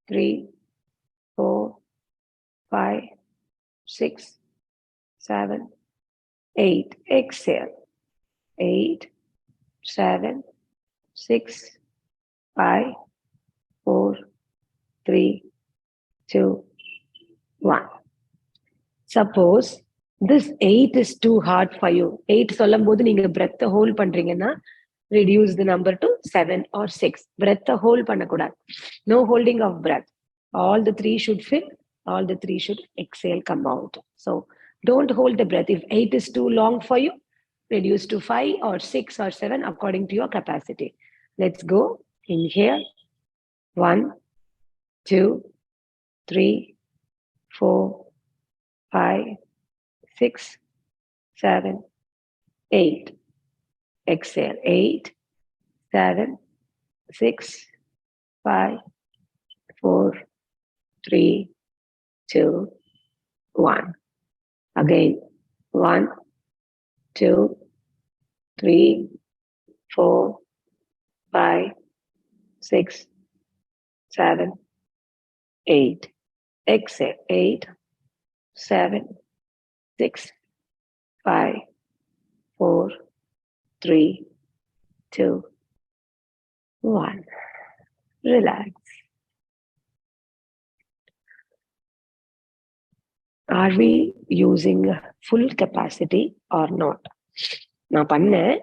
3, 4, 5, 6, 7, 8. Exhale. 8, 7, 6, 5, 4, 3, 2, 1. Suppose this 8 is too hard for you. 8 சொல்லும்போது நீங்க breath hold பண்றீங்கன்னா reduce the number to 7 or 6. Breath hold பண்ணக்கூடாது. No holding of breath. All the 3 should fill, all the 3 should exhale, come out. So don't hold the breath. If 8 is too long for you, reduce to 5 or 6 or 7 according to your capacity. Let's go. Inhale. 1, 2, 3, 4, 5, 6, 7, 8. Exhale. 8, 7, 6, 5, 4, 3, 2, 1. Again. 1, 2, 3, 4, 5, 6, 7, 8. Exhale. 8, 7, 6, 5, 4, 3, 2, 1. Relax. Are we using full capacity or not? நான் பண்ணேன்,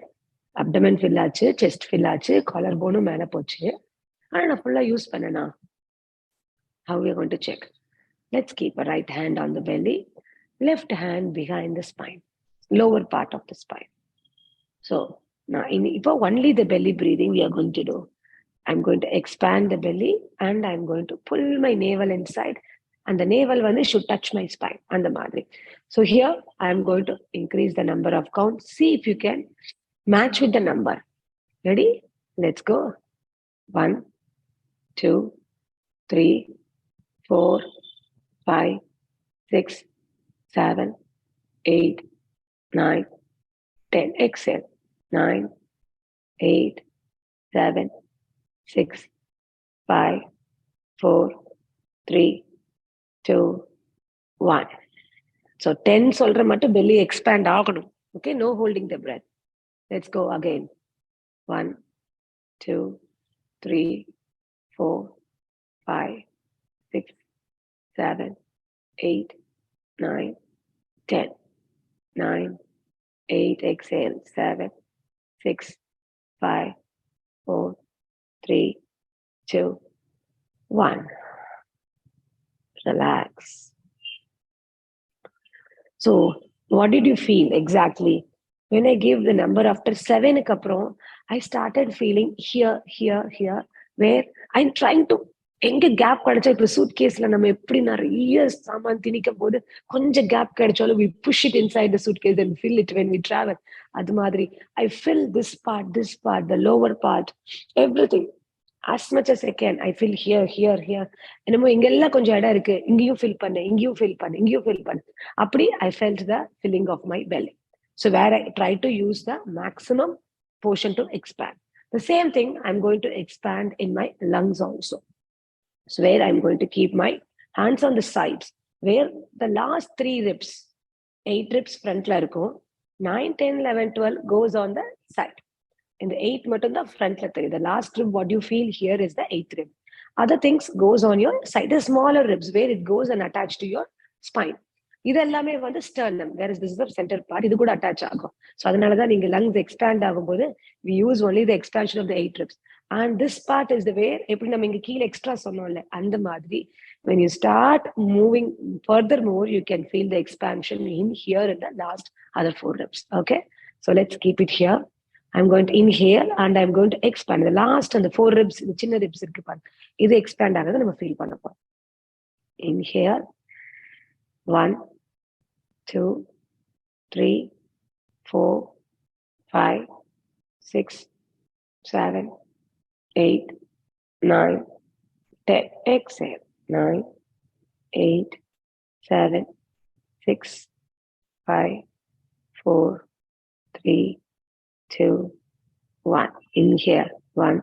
abdomen fill ஆச்சு, chest fill ஆச்சு, collar போனும் மேல போச்சு. ஆனா நான் ஃபுல்லா use பண்ணேனா? How we are going to check? Let's keep a right hand on the belly, left hand behind the spine, lower part of the spine. So now இப்போ only the belly breathing we are going to do. I'm going to expand the belly and I'm going to pull my navel inside, and the navel one should touch my spine and the madri. So here I'm going to increase the number of counts. See if you can match with the number. Ready? Let's go. 1, 2, 3, 4, 5, 6, 7, 8, 9, 10. Exhale. 9, 8, 7, 6, 5, 4, 3, 2, 1. So 10 சொல்ற மட்டும் belly expand ஆகணும். Okay, no holding the breath. Let's go again. 1, 2, 3, 4, 5, 6, 7, 8, 9, 10. 9, 8, exhale. 7, 6, 5, 4, 3, 2, 1. Relax. So, what did you feel exactly? When I gave the number after 7, I started feeling here, where I'm trying to எங்க gap கிடைச்சா இப்ப suit கேஸ்ல நம்ம எப்படி நிறைய சாமான் திணிக்கும் போது கொஞ்சம் கேப் கிடைச்சாலும் we push it inside the suitcase and fill it when we travel. அது மாதிரி I fill this part, the lower part, everything. As much as I can, I feel here. என்னமோ இங்கெல்லாம் கொஞ்சம் இடம் இருக்கு, இங்கேயும் fill பண்ணு, இங்கேயும் fill பண்ணு. அப்படி I felt the filling of my belly. So where I try to use the maximum portion to expand. The same thing I'm going to expand in my lungs also. So where I'm going to keep my hands on the sides, where the last 3 ribs, 8 ribs front la irukum, 9, 10, 11, 12 goes on the side. In the 8 மட்டும் தான் front la தெரியும். The last rib, what you feel here is the 8th rib. Other things goes on your side. The smaller ribs where it goes and attach to your spine. இது எல்லாமே வந்து sternum, whereas this is the center part. இது கூட attach ஆகும். So அதனால தான் நீங்க lungs expand ஆகும்போது we use only the expansion of the 8 ribs. And this part is the way, எப்படி நம்ம இங்க கீழே எக்ஸ்ட்ரா சொன்னோம்ல அந்த மாதிரி, when you start moving furthermore, you can feel the expansion in here in the last other 4 ribs. Okay, so let's keep it here. I'm going to inhale and I'm going to expand. The last and the 4 ribs, the சின்ன ribs இருக்கு பாருங்க, இது expand ஆகுது நம்ம feel பண்ண போறோம். Inhale. 1, 2, 3, 4, 5, 6, 7, 8, 9, 10. Exhale. 9, 8, 7, 6, 5, 4, 3, 2, 1. Inhale. 1,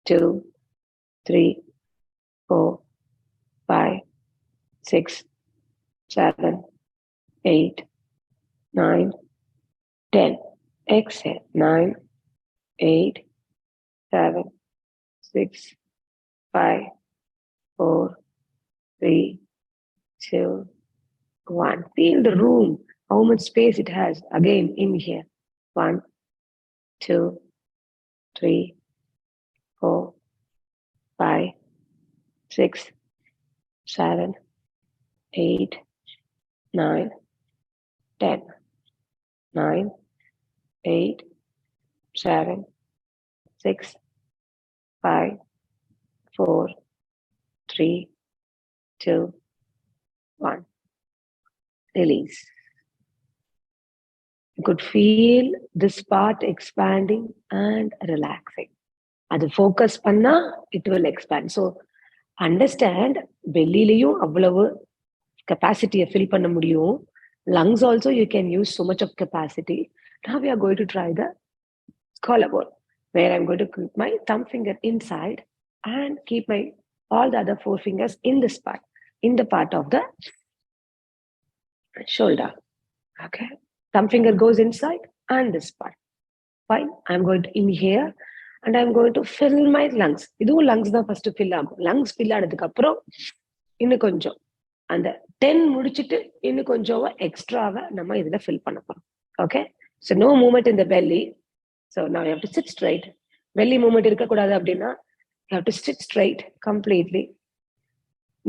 2, 3, 4, 5, 6, 7, 8, 9, 10. Exhale. 9, 8, 7, 6, 5, 4, 3, 2, 1. Feel the room, how much space it has. Again, inhale. 1, 2, 3, 4, 5, 6, 7, 8, 9, 10. 9, 8, 7, 6, 5, 4, 3, 2, 1. Release. You could feel this part expanding and relaxing. அது focus பண்ணா it will expand. So understand, வெளியிலையும் அவ்வளவு capacity fill பண்ண முடியும். Lungs also you can use so much of capacity. Now we are going to try the collarbone, where I'm going to keep my thumb finger inside and keep my all the other 4 fingers in this part, in the part of the shoulder. Okay, thumb finger goes inside and this part. Fine. I'm going to inhale and I'm going to fill my lungs. இதுவும் lungs தான் first fill ஆகும். Lungs fill ஆனதுக்கு அப்புறம் இன்னும் கொஞ்சம் அந்த 10 முடிச்சிட்டு இன்னும் கொஞ்சம் எக்ஸ்ட்ராவை நம்ம இதுல fill பண்ண போறோம். Okay, so no movement in the belly. So now you have to sit straight. Belly movement இருக்கக்கூடாது அப்படின்னா you have to sit straight completely.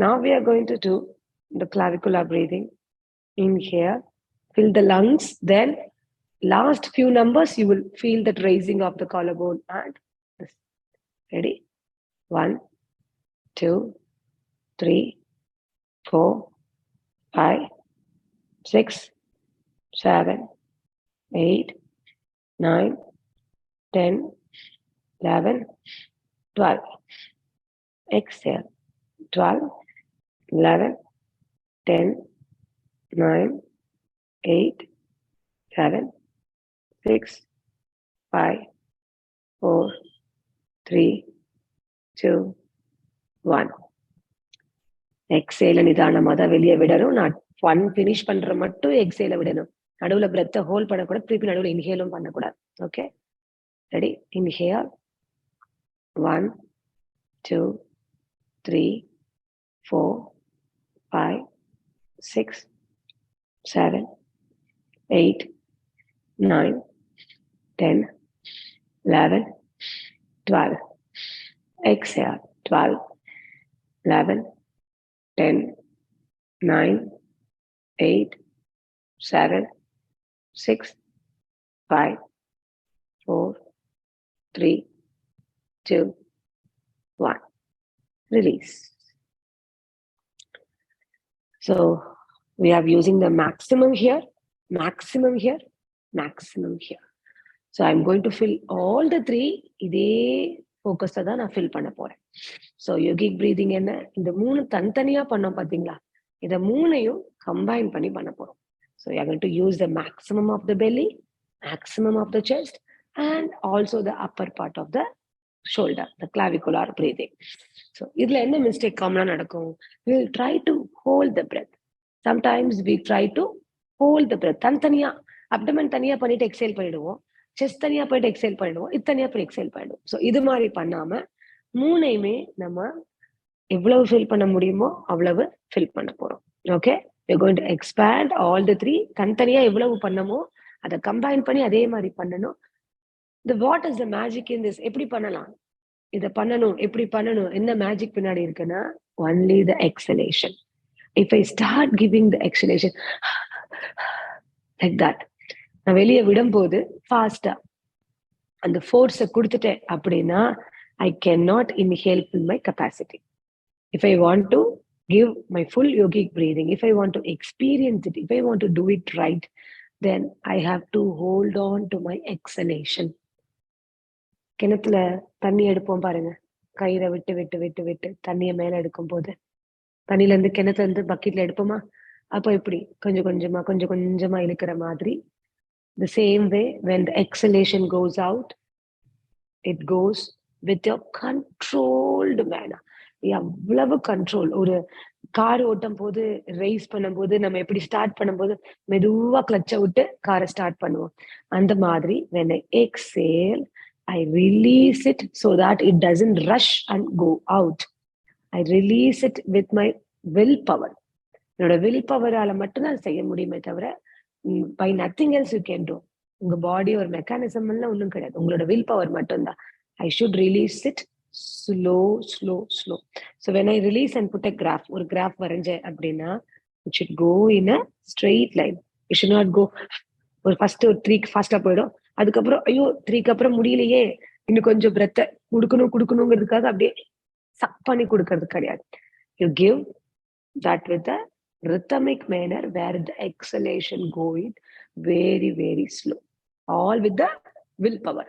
Now we are going to do the clavicular breathing. Inhale, fill the lungs, then last few numbers you will feel that raising of the collarbone and this. Ready? 1, 2, 3, 4, 5, 6, 7, 8, 9, 10, 11, 12. Exhale. 12, 11, 10, 9, 8, 7, 6, 5, 4, 3, 2, 1. எக்ஸேல நிதானமா தான் வெளியே விடணும். நான் 1 finish பண்ற மட்டும் எக்ஸேல விடணும். நடுவுல பிரெத்த hold பண்ணக்கூடாது. திருப்பி நடுவுல இன்ஹேலும் பண்ணக்கூடாது. Okay, ready? Inhale 1, 2, 3, 4, 5, 6, 7, 8, 9, 10, 11, 12. Exhale 12, 11, 10, 9, 8, 7, 6, 5, 4, 3, 2, 1. Release. So we are using the maximum here, maximum here, maximum here. So I'm going to fill all the 3. இதே ஃபோக்கஸை தான் நான் ஃபில் பண்ண போறேன். ஸோ யோகிக் பிரீதிங் என்ன, இந்த 3 தனித்தனியா பண்ணோம் பார்த்தீங்களா, இதை 3ஐயும் கம்பைன் பண்ணி பண்ண போறோம். So you are going to use the maximum of the belly, maximum of the chest, and also the upper part of the shoulder, the clavicular breathing. So இதுல என்ன மிஸ்டேக் காமனா நடக்கும், we will try to hold the breath. Sometimes we try to hold the breath. தனித்தனியா abdomen தனியா பண்ணிட்டு exhale பண்ணிடுவோம், chest தனியா போயிட்டு எக்ஸேல் பண்ணிடுவோம், இது தனியா போய் எக்ஸேல் பண்ணிடுவோம். ஸோ இது மாதிரி பண்ணாம 3ஐயுமே நம்ம எவ்வளவு ஃபில் பண்ண முடியுமோ அவ்வளவு ஃபில் பண்ண போறோம். Okay, we are going to expand all the 3. தனித்தனியா எவ்வளவு பண்ணமோ அதை கம்பைன் பண்ணி அதே மாதிரி பண்ணணும். The what is the magic in this? எப்படி பண்ணலாம், இதை பண்ணணும், எப்படி பண்ணணும், என்ன மேஜிக் பின்னாடி இருக்குன்னா, only the exhalation. If I start giving the exhalation like that, நான் வெளியே விடும்போது ஃபாஸ்டா அந்த ஃபோர்ஸை கொடுத்துட்டேன் அப்படின்னா, I cannot inhale full my capacity. If I want to give my full yogic breathing, if I want to experience it, if I want to do it right, then I have to hold on to my exhalation. கிணத்துல தண்ணி எடுப்போம் பாருங்க, கயிறை விட்டு விட்டு விட்டு விட்டு தண்ணியை மேல எடுக்கும் போது, தண்ணியில இருந்து கிணத்துல இருந்து பக்கெட்ல எடுப்போமா, அப்போ இப்படி கொஞ்சம் கொஞ்சமா கொஞ்சம் கொஞ்சமா இழுக்கிற மாதிரி, the same way when the exhalation goes out, it goes with a controlled manner. எவ்வளவு கண்ட்ரோல். ஒரு கார் ஓட்டும் போது, ரேஸ் பண்ணும் போது, நம்ம எப்படி ஸ்டார்ட் பண்ணும்போது மெதுவா கிளச்சை விட்டு காரை ஸ்டார்ட் பண்ணுவோம், அந்த மாதிரி when I exhale, I release it so that it doesn't rush and go out. I release it with my willpower. என்னோட வில் பவரால மட்டும்தான் செய்ய முடியுமே தவிர by nothing else you can do. உங்க பாடி ஒரு மெக்கானிசம் எல்லாம் ஒன்றும் கிடையாது, உங்களோட வில் பவர் மட்டும்தான். I should release it slow, slow, slow. So when I release and put a graph, ஒரு graph வரைஞ்சேன் அப்படின்னா, it should go in a straight line. It should not go ஒரு ஃபர்ஸ்ட் ஒரு 3 ஃபாஸ்டா போயிடும், அதுக்கப்புறம் ஐயோ 3க்கு அப்புறம் முடியலையே, இன்னும் கொஞ்சம் பிரெத்தை கொடுக்கணுங்கிறதுக்காக அப்படியே சக் பண்ணி கொடுக்கறது கிடையாது. You give that with a rhythmic manner where the exhalation going very, very slow. All with the willpower.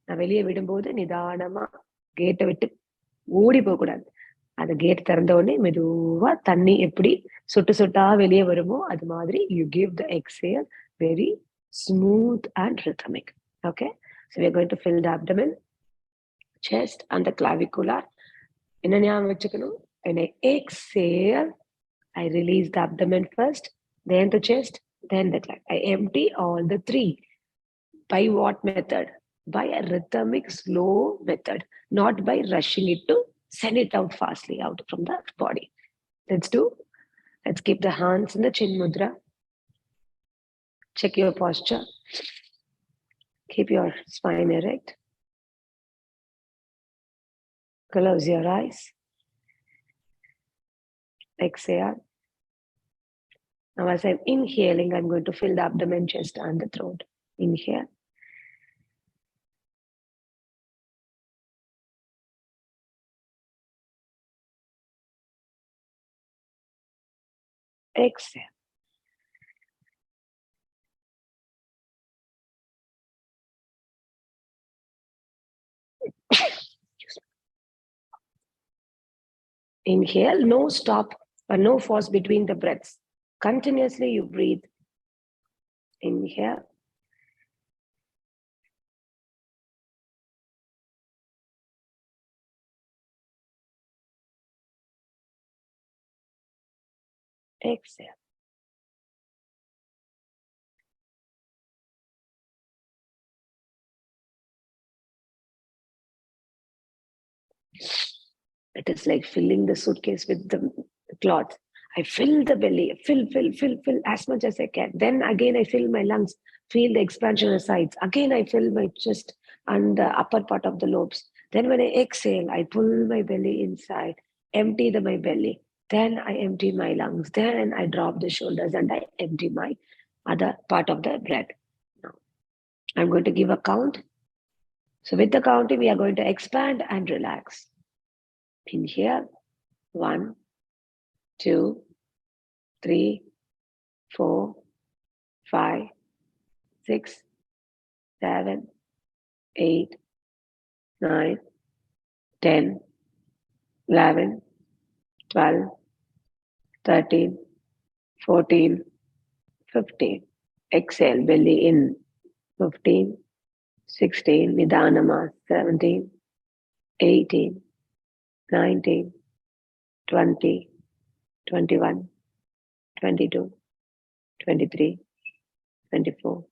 நான் வெளியே விடும்போது நிதானமா கேட்டை விட்டு ஓடி போகக்கூடாது. அந்த கேட் திறந்த உடனே மெதுவா தண்ணி எப்படி சொட்டு சொட்டா வெளியே வருமோ அது மாதிரி you give the exhale very smooth and rhythmic. Okay, so we are going to fill the abdomen, chest and the clavicular. என்ன ஞாபகம் வச்சுக்கணும், when I exhale, I release the abdomen first, then the chest, then the clavicle. I empty all the 3. By what method? By a rhythmic slow method, not by rushing it to send it out fastly out from the body. Let's keep the hands in the chin mudra. Check your posture. Keep your spine erect. Close your eyes. Exhale. Now as I'm inhaling, I'm going to fill the abdomen, chest and the throat. Inhale. Exhale. Inhale, no stop or no pause between the breaths. Continuously you breathe Inhale. Exhale. It is like filling the suitcase with the cloth. I fill the belly, fill as much as I can. Then again, I fill my lungs, feel the expansion of the sides. Again, I fill my chest and the upper part of the lobes. Then when I exhale, I pull my belly inside, empty my belly. Then I empty my lungs. Then I drop the shoulders and I empty my other part of the breath. Now, I'm going to give a count. So with the counting, we are going to expand and relax. Inhale. 1, 2, 3, 4, 5, 6, 7, 8, 9, 10, 11, 12, 13, 14, 15. Exhale, belly in. 15, 16, Nidanama. 17, 18, 19, 20, 21, 22, 23, 24,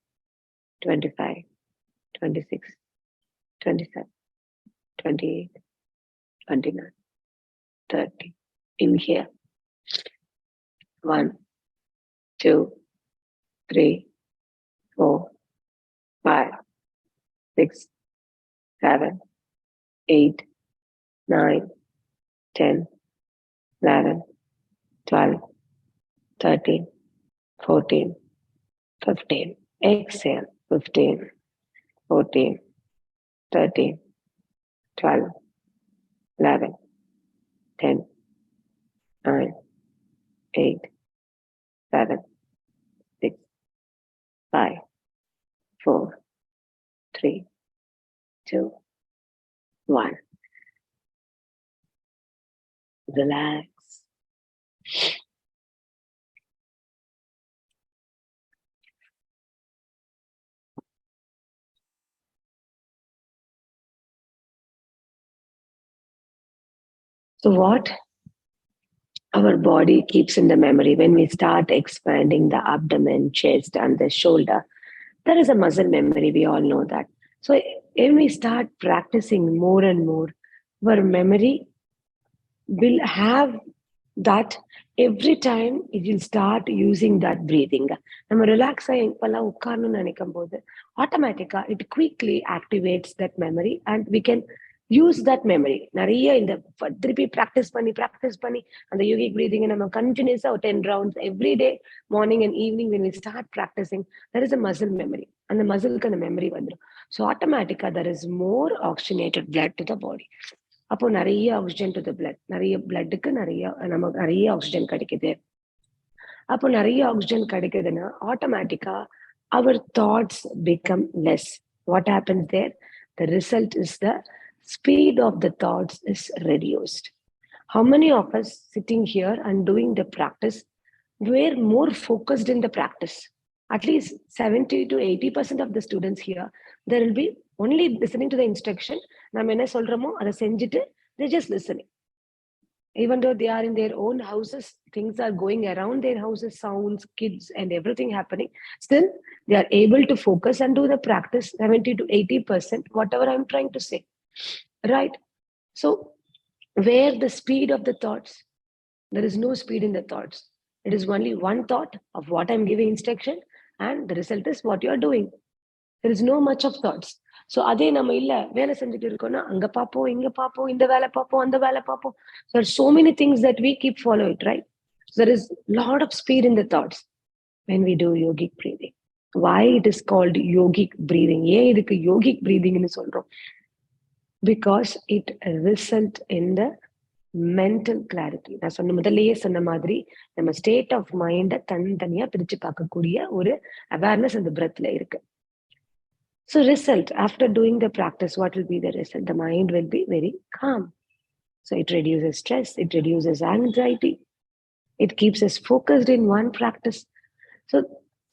25, 26, 27, 28, 29, 30. Inhale. 1, 2, 3, 4, 5, 6, 7, 8, 9, 10, 11, 12, 13, 14, 15. Exhale. 15, 14, 13, 12, 11, 10, 9, 8, 7, 6, 5, 4, 3, 2, 1. Relax. So what our body keeps in the memory when we start expanding the abdomen, chest, and the shoulder, there is a muscle memory. We all know that. So when we start practicing more and more, our memory will have that every time it will start using that breathing. நம்ம relax ஆகி இப்பெல்லாம் உட்காரணும்னு நினைக்கும் போது ஆட்டோமேட்டிக்கா it quickly activates that memory and we can use that memory. நிறைய இந்த திருப்பி ப்ராக்டிஸ் பண்ணி அந்த யோகிக் பிரீதிங்கை நம்ம கண்டினியூஸா ஒரு 10 rounds every day morning and evening when we start practicing, there is a muscle memory. அந்த மசிலுக்கு அந்த மெமரி வந்துடும். ஸோ ஆட்டோமேட்டிக்கா there is more oxygenated blood to the body. அப்போ நிறைய ஆக்சிஜன் டு த பிளட், நிறைய பிளட்டுக்கு நமக்கு நிறைய ஆக்சிஜன் கிடைக்குது. அப்போ நிறைய ஆக்சிஜன் கிடைக்குதுன்னா ஆட்டோமேட்டிக்கா our thoughts become less. What happens there? The result is the speed of the thoughts is reduced. How many of us sitting here and doing the practice were more focused in the practice? At least 70 to 80% of the students here, there will be only listening to the instruction. நம்ம என்ன சொல்றோமோ அதை செஞ்சுட்டு they're just listening. Even though they are in their own houses, things are going around their houses, sounds, kids, and everything happening. Still, they are able to focus and do the practice 70 to 80%, whatever I'm trying to say. Right? So, where the speed of the thoughts, there is no speed in the thoughts. It is only one thought of what I'm giving instruction, and the result is what you are doing. There is no much of thoughts. So அதே நம்ம இல்ல வேலை செஞ்சுட்டு இருக்கோம்னா அங்க பார்ப்போம், இங்க பார்ப்போம், இந்த வேலை பார்ப்போம், அந்த வேலை பார்ப்போம். There are so many things that we keep following, right? So there is lot of speed in the thoughts when we do yogic breathing. Why it is called yogic breathing? ஏன் இதுக்கு yogic breathing னு சொல்றோம்? Because it result in the mental clarity. நான் முதல்லயே சொன்ன மாதிரி நம்ம state of மைண்ட தனித்தனியா பிரிச்சு பார்க்கக்கூடிய ஒரு அவேர்னஸ் அந்த பிரெத்ல இருக்கு. So result, after doing the practice, what will be the result? The mind will be very calm. So it reduces stress, it reduces anxiety. It keeps us focused in one practice. So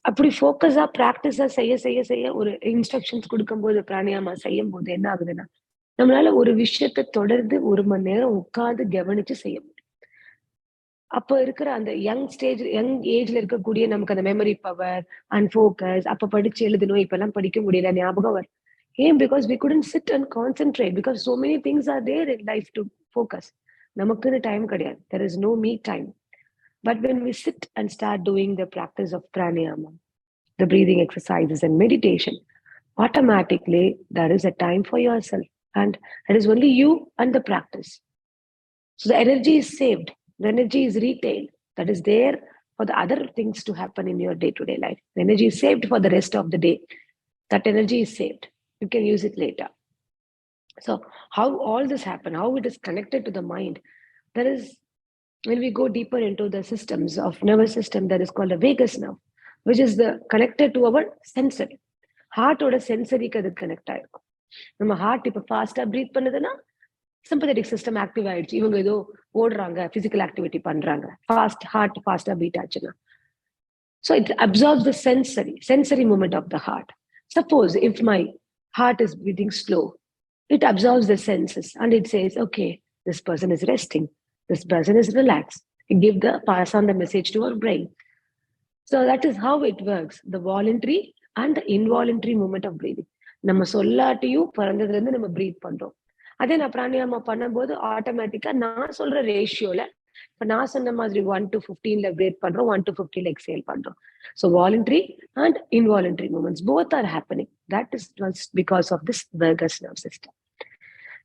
அப்படி ஃபோக்கஸா பிராக்டிஸா செய்ய ஒரு instructions கொடுக்கும்போது பிராணாயாமா செய்யும் போது என்ன ஆகுதுன்னா, நம்மளால ஒரு விஷயத்த தொடர்ந்து 1 மணி நேரம் உட்கார்ந்து கவனிச்சு செய்ய முடியும். அப்ப இருக்கிற அந்த யங் ஏஜ்ல இருக்கக்கூடிய நமக்கு அந்த மெமரி பவர் அண்ட் ஃபோக்கஸ் அப்ப படிச்சு எழுதணும். இப்பல்லாம் படிக்க முடியல. ஞாபகம் வரும். ஏன்? Because we couldn't sit and concentrate because so many things are there in life to focus. நமக்குன்னு டைம் கிடையாது. There is no me time. But when we sit and start doing the practice of pranayama, the breathing exercises and meditation, automatically there is a time for yourself. And it is only you and the practice. So the energy is saved. The energy is retained. That is there for the other things to happen in your day-to-day life. The energy is saved for the rest of the day. That energy is saved. You can use it later. So how all this happen, how it is connected to the mind, there is, when we go deeper into the systems of nervous system, that is called a vagus nerve, which is the connected to our sensory. Heart oda sensory க்கு அது connect ஆயிருக்கும். நம்ம heart இப்ப ஃபாஸ்டா breath பண்ணுதுன்னா sympathetic system active ஆயிடுச்சு. இவங்க ஏதோ ஓடுறாங்க, பிசிக்கல் ஆக்டிவிட்டி பண்றாங்க. ஹார்ட் ஃபாஸ்டா பீட் ஆச்சுன்னா. So it absorbs the sensory movement of the heart. Suppose if my heart is beating slow, it absorbs the senses and it says, okay, this person is resting. This person is relaxed. It pass on the message to our brain. So that is how it works. The voluntary and the involuntary movement of breathing. நம்ம சொல்லாட்டியும் பிறந்ததுல இருந்து நம்ம breath பண்றோம். அதே நான் பிராணாயாமா பண்ணும்போது ஆட்டோமேட்டிக்கா நான் சொல்ற ரேஷியோல இப்ப நான் சொன்ன மாதிரி 1 to 15ல பிரீத் பண்றோம், 1 to 15ல எக்ஸேல் பண்றோம். So voluntary and involuntary movements both are happening. That is just because of this vagus nerve system.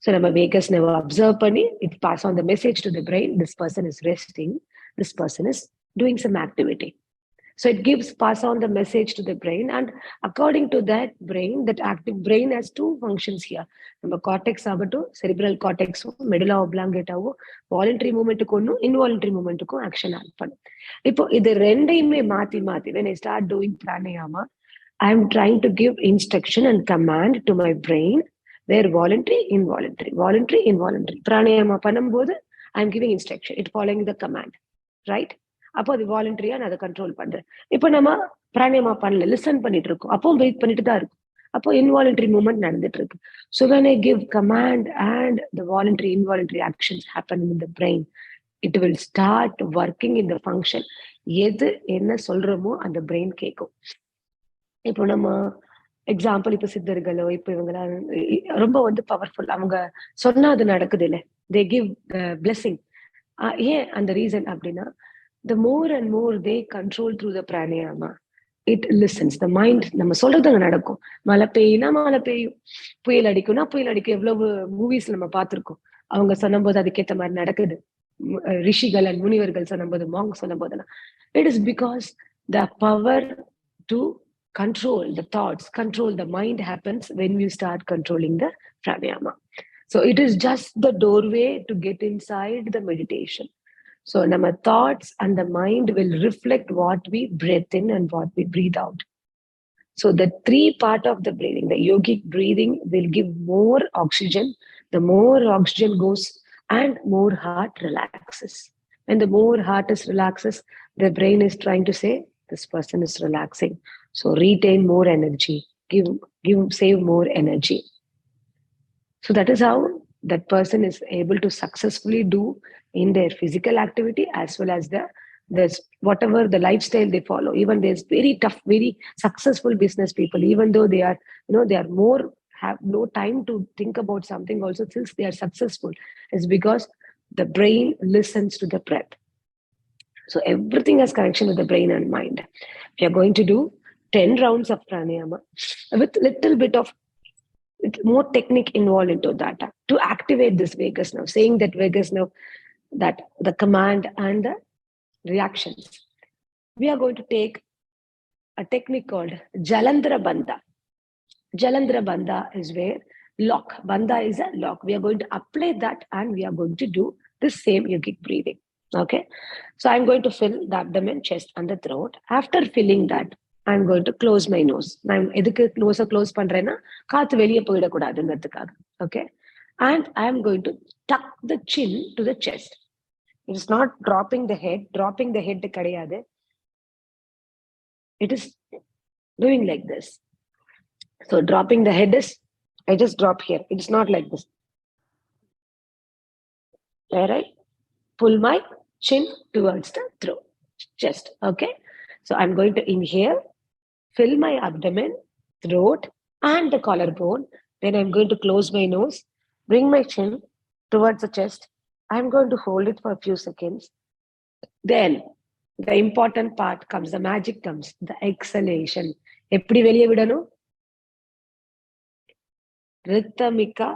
So நம்ம vagus nerve observe பண்ணி it pass on the message to the brain. This person is resting. This person is doing some activity. So it pass on the message to the brain, and according to that brain, that active brain has 2 functions here. நம்ம cortex ஆகட்டும், cerebral cortex, medulla oblongata, voluntary movement ஒன்னும் involuntary movement action add பண்ணும். இப்போ இது ரெண்டையுமே மாத்தி when I start doing pranayama, I am trying to give instruction and command to my brain where voluntary, involuntary. Pranayama பண்ணும்போது I am giving instruction. It following the command, right? அப்போ அது வாலண்டரியா நான் அதை கண்ட்ரோல் பண்றேன். இப்போ நம்ம பிராணாயாமா பண்ணல, லிசன் பண்ணிட்டு இருக்கோம், அப்போ வெயிட் பண்ணிட்டு தான் இருக்கும். அப்போ இன்வாலண்டரி மூவ்மெண்ட் நடந்துட்டு இருக்கு. So when I give command and the voluntary involuntary actions happen in the brain, it will start working in the function. எது என்ன சொல்றோமோ அந்த பிரெயின் கேட்கும். இப்போ நம்ம எக்ஸாம்பிள் இப்ப சித்தர்களோ இப்ப இவங்களா ரொம்ப பவர்ஃபுல், அவங்க சொன்னா அது நடக்குது இல்ல, they give blessing. ஏன் அந்த ரீசன் அப்படின்னா, the more and more they control through the pranayama, it listens. The mind நம்ம சொல்றது அங்க நடக்கும். மழை பெய்யுனா மழை பெய்யும், புயல் அடிக்கும்னா புயல் அடிக்கும். எவ்வளவு மூவிஸ் நம்ம பார்த்திருக்கோம். அவங்க சொன்னபோது அதுக்கேற்ற மாதிரி நடக்குது. ரிஷிகள் அண்ட் முனிவர்கள் சொன்னபோது, Monk சொன்னபோதெல்லாம், it is because the power to control the thoughts, control the mind happens when you start controlling the pranayama. So it is just the doorway to get inside the meditation. So our thoughts and the mind will reflect what we breathe in and what we breathe out. So the 3 part of the breathing, the yogic breathing will give more oxygen. The more oxygen goes and more heart relaxes. When the more heart is relaxes, the brain is trying to say, this person is relaxing. So retain more energy, save more energy. So that is how that person is able to successfully do in their physical activity as well as there's whatever the lifestyle they follow. Even there's very tough, very successful business people, even though they are, they are more, have no time to think about something also, since they are successful, is because the brain listens to the breath. So everything has connection with the brain and mind. We are going to do 10 rounds of pranayama with little bit of more technique involved into that to activate this vagus nerve, saying that vagus nerve, that the command and the reactions. We are going to take a technique called Jalandhara Bandha. Jalandhara Bandha is where lock. Bandha is a lock. We are going to apply that and we are going to do the same yogic breathing. Okay. So I'm going to fill the abdomen, chest and the throat. After filling that, I'm going to close my nose. I'm edukku nose close பண்றேன்னா காத்து வெளியே போயிடக்கூடாதுங்கிறதுக்காக. Okay. And I'm going to tuck the chin to the chest. It is not dropping the head. Dropping the head கிடையாது. It is doing like this. So dropping the head is, I just drop here. It's not like this. Where I pull my chin towards the throat, chest. Okay. So I'm going to inhale, fill my abdomen, throat, and the collarbone. Then I'm going to close my nose, bring my chin towards the chest. I'm going to hold it for a few seconds. Then the important part comes, the magic comes, the exhalation. எப்படி வெளியே விடணும்? Rhythmika,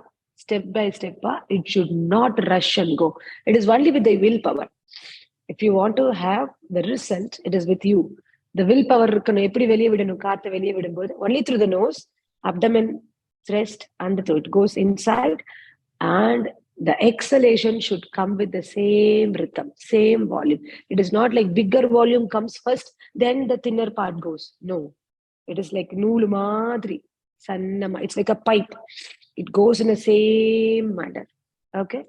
step by step, it should not rush and go. It is only with the willpower. If you want to have the result, it is with you. The willpower இருக்கணும். எப்படி வெளியே விடணும்? காற்றை வெளியே விடும்போது only through the nose, abdomen, chest, and the throat goes inside, and the exhalation should come with the same rhythm, same volume. It is not like bigger volume comes first, then the thinner part goes. No, it is like நூலு மாதிரி சன்னமா. It's like a pipe. It goes in the same manner. Okay,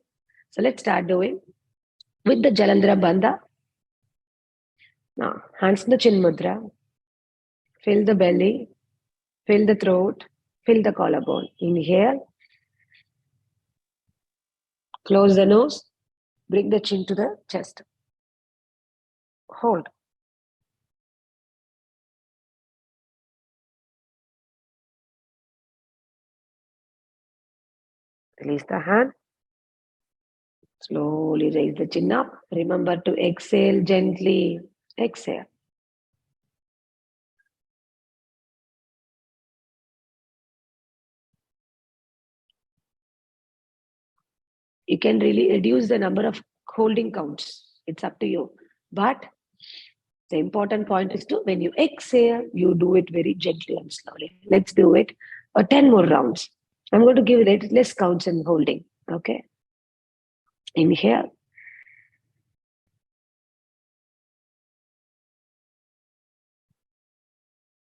so let's start doing with the Jalandhara Bandha. Now, hands in the chin mudra. Fill the belly, fill the throat, fill the collarbone. Inhale, close the nose, bring the chin to the chest. Hold. Release the hand. Slowly raise the chin up. Remember to exhale gently. Exhale. You can really reduce the number of holding counts. It's up to you. But the important point is to, when you exhale, you do it very gently and slowly. Let's do it 10 more rounds. I'm going to give it less counts in holding. Okay. Inhale.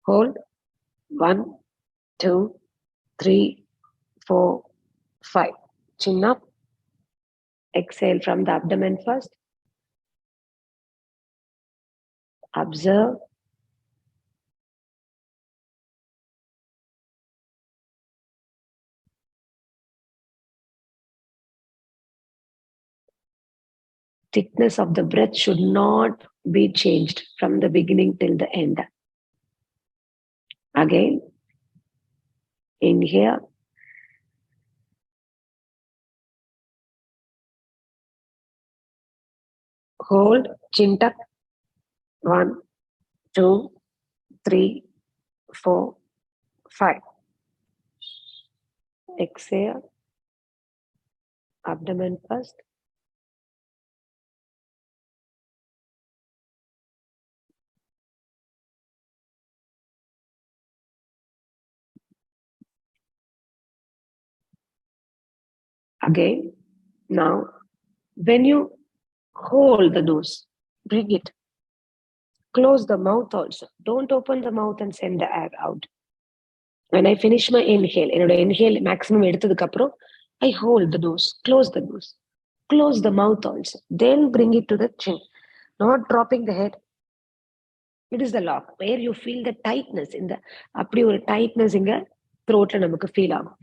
Hold. 1, 2, 3, 4, 5. Chin up. Exhale from the abdomen first. Observe. Thickness of the breath should not be changed from the beginning till the end. Again, inhale. Hold, chin tuck. 1, 2, 3, 4, 5. Exhale. Abdomen first. Again. Now, when you hold the nose, bring it. Close the mouth also. Don't open the mouth and send the air out. When I finish my inhale, என்னோட inhale maximum எடுத்ததுக்கு அப்புறம், I hold the nose, close the mouth also. Then bring it to the chin, not dropping the head. It is the lock where you feel the tightness in the, அப்படி ஒரு tightness இங்க throatல நமக்கு feel ஆகும்.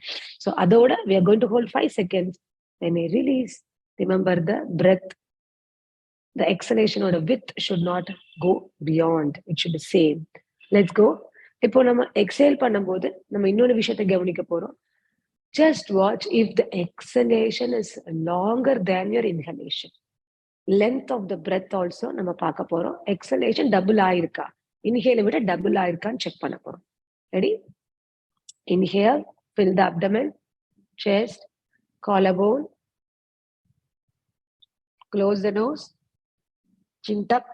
So அதோட we are going to hold 5 seconds. Then I release. Remember the breath, the exhalation or the width should not go beyond. It should be same. Let's go. இப்போ நம்ம exhale பண்ணும்போது நம்ம இன்னொரு விஷயத்தை கவனிக்க போறோம். Just watch if the exhalation is longer than your inhalation. Length of the breath also நம்ம பார்க்க போறோம். Exhalation double ஆயிருக்கா, inhale விட double ஆயிருக்கான்னு செக் பண்ண போறோம். Ready? Inhale, fill the abdomen, chest, collarbone. Close the nose, chin tuck.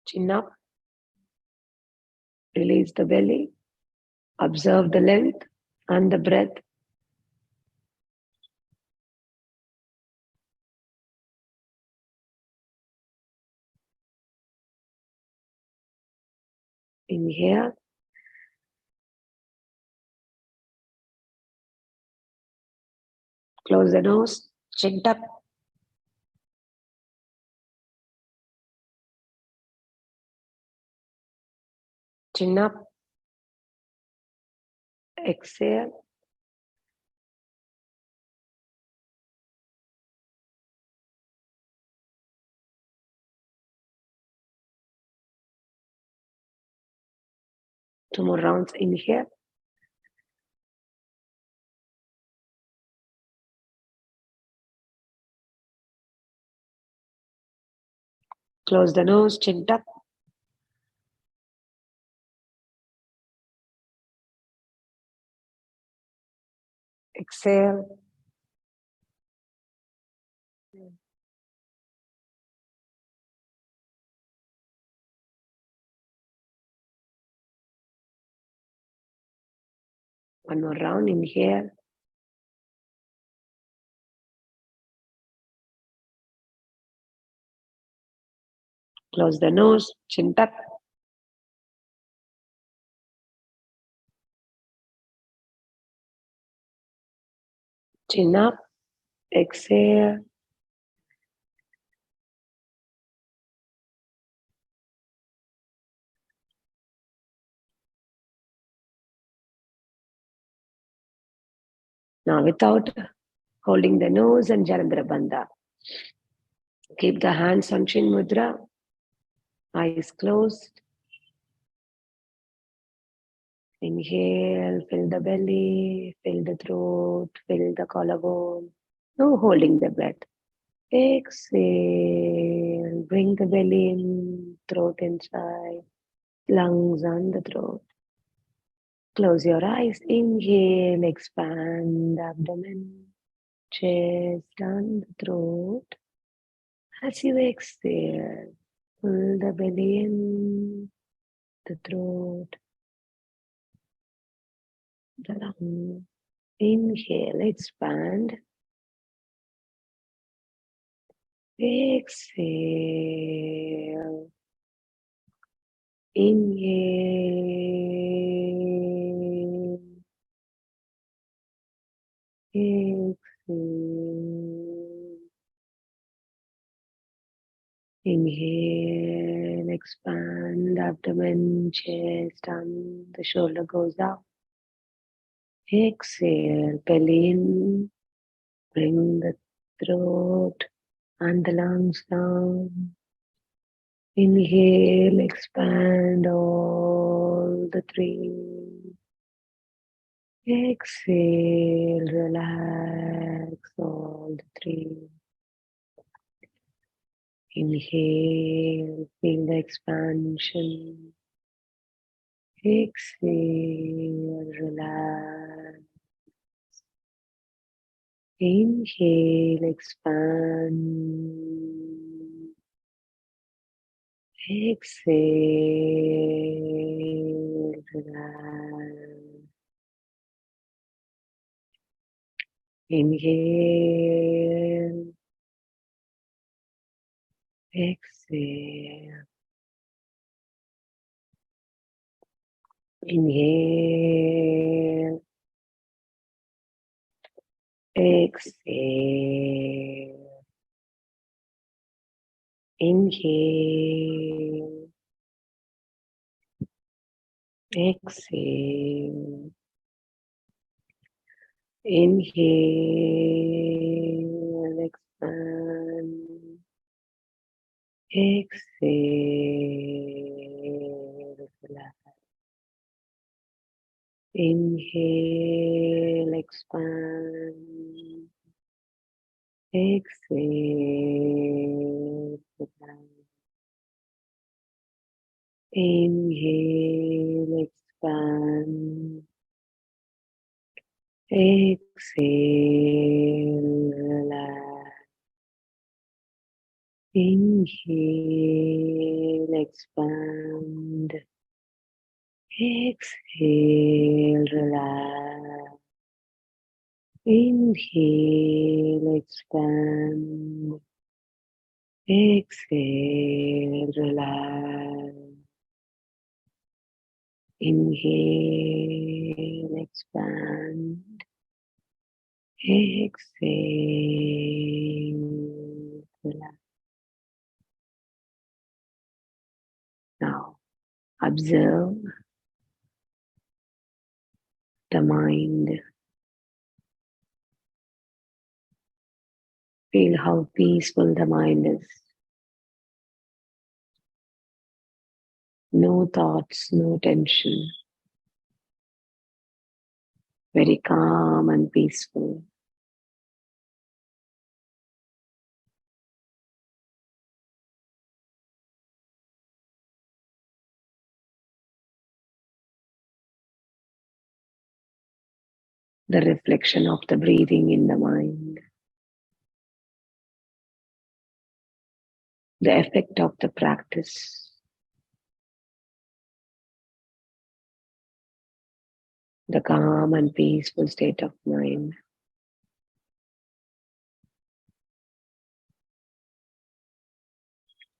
Chin up. Release the belly. Observe the length and the breath. Inhale. Close the nose, chin tuck. Chin up. Exhale. Two more rounds. Inhale. Close the nose, chin tuck. Exhale. One more round. Inhale. Close the nose, chin tuck. Chin up. Exhale. Now without holding the nose and Jalandhara Bandha. Keep the hands on Chin Mudra. Eyes closed. Inhale, fill the belly, fill the throat, fill the collarbone. No holding the breath. Exhale, bring the belly in, throat inside, lungs on the throat. Close your eyes. Inhale, expand the abdomen, chest and the throat. As you exhale, pull the belly in, the throat, the lungs. Inhale, expand. Exhale. Inhale. Exhale. Inhale, expand abdomen, chest, and the shoulder goes up. Exhale, belly in, bring the throat and the lungs down. Inhale, expand all the three. Exhale, relax all the three. Inhale, feel the expansion. Exhale, relax. Inhale, expand. Exhale, relax. Inhale. Exhale. Inhale. Exhale. Inhale. Exhale. Inhale. Expand. Exhale. Relax. Inhale. Expand. Exhale. Relax. Inhale, expand. Exhale, relax. Inhale, expand. Exhale, relax. Inhale, expand. Exhale, relax. Inhale, expand. Exhale, relax. Now, observe the mind. Feel how peaceful the mind is. No thoughts, no tension. Very calm and peaceful. The reflection of the breathing in the mind. The effect of the practice. The calm and peaceful state of mind.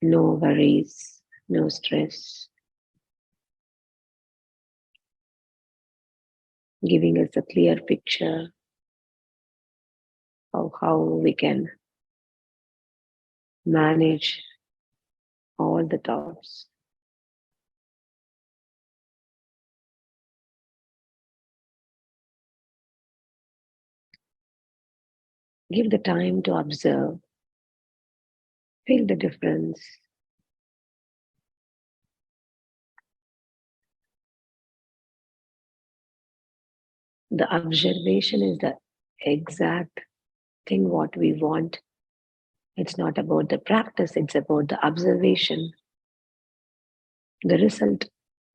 No worries, no stress. Giving us a clear picture of how we can manage all the thoughts. Give the time to observe. Feel the difference. The observation is the exact thing what we want. It's not about the practice, it's about the observation, the result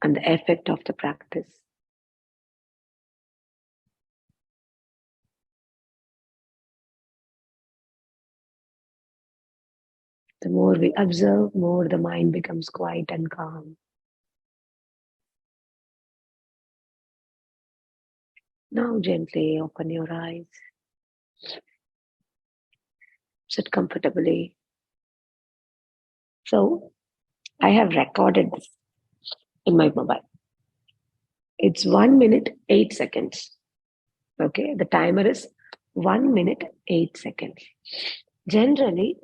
and the effect of the practice. The more we observe, more the mind becomes quiet and calm. Now gently open your eyes. Sit comfortably. So, I have recorded this in my mobile. It's 1 minute, 8 seconds. Okay, the timer is 1 minute, 8 seconds. Generally,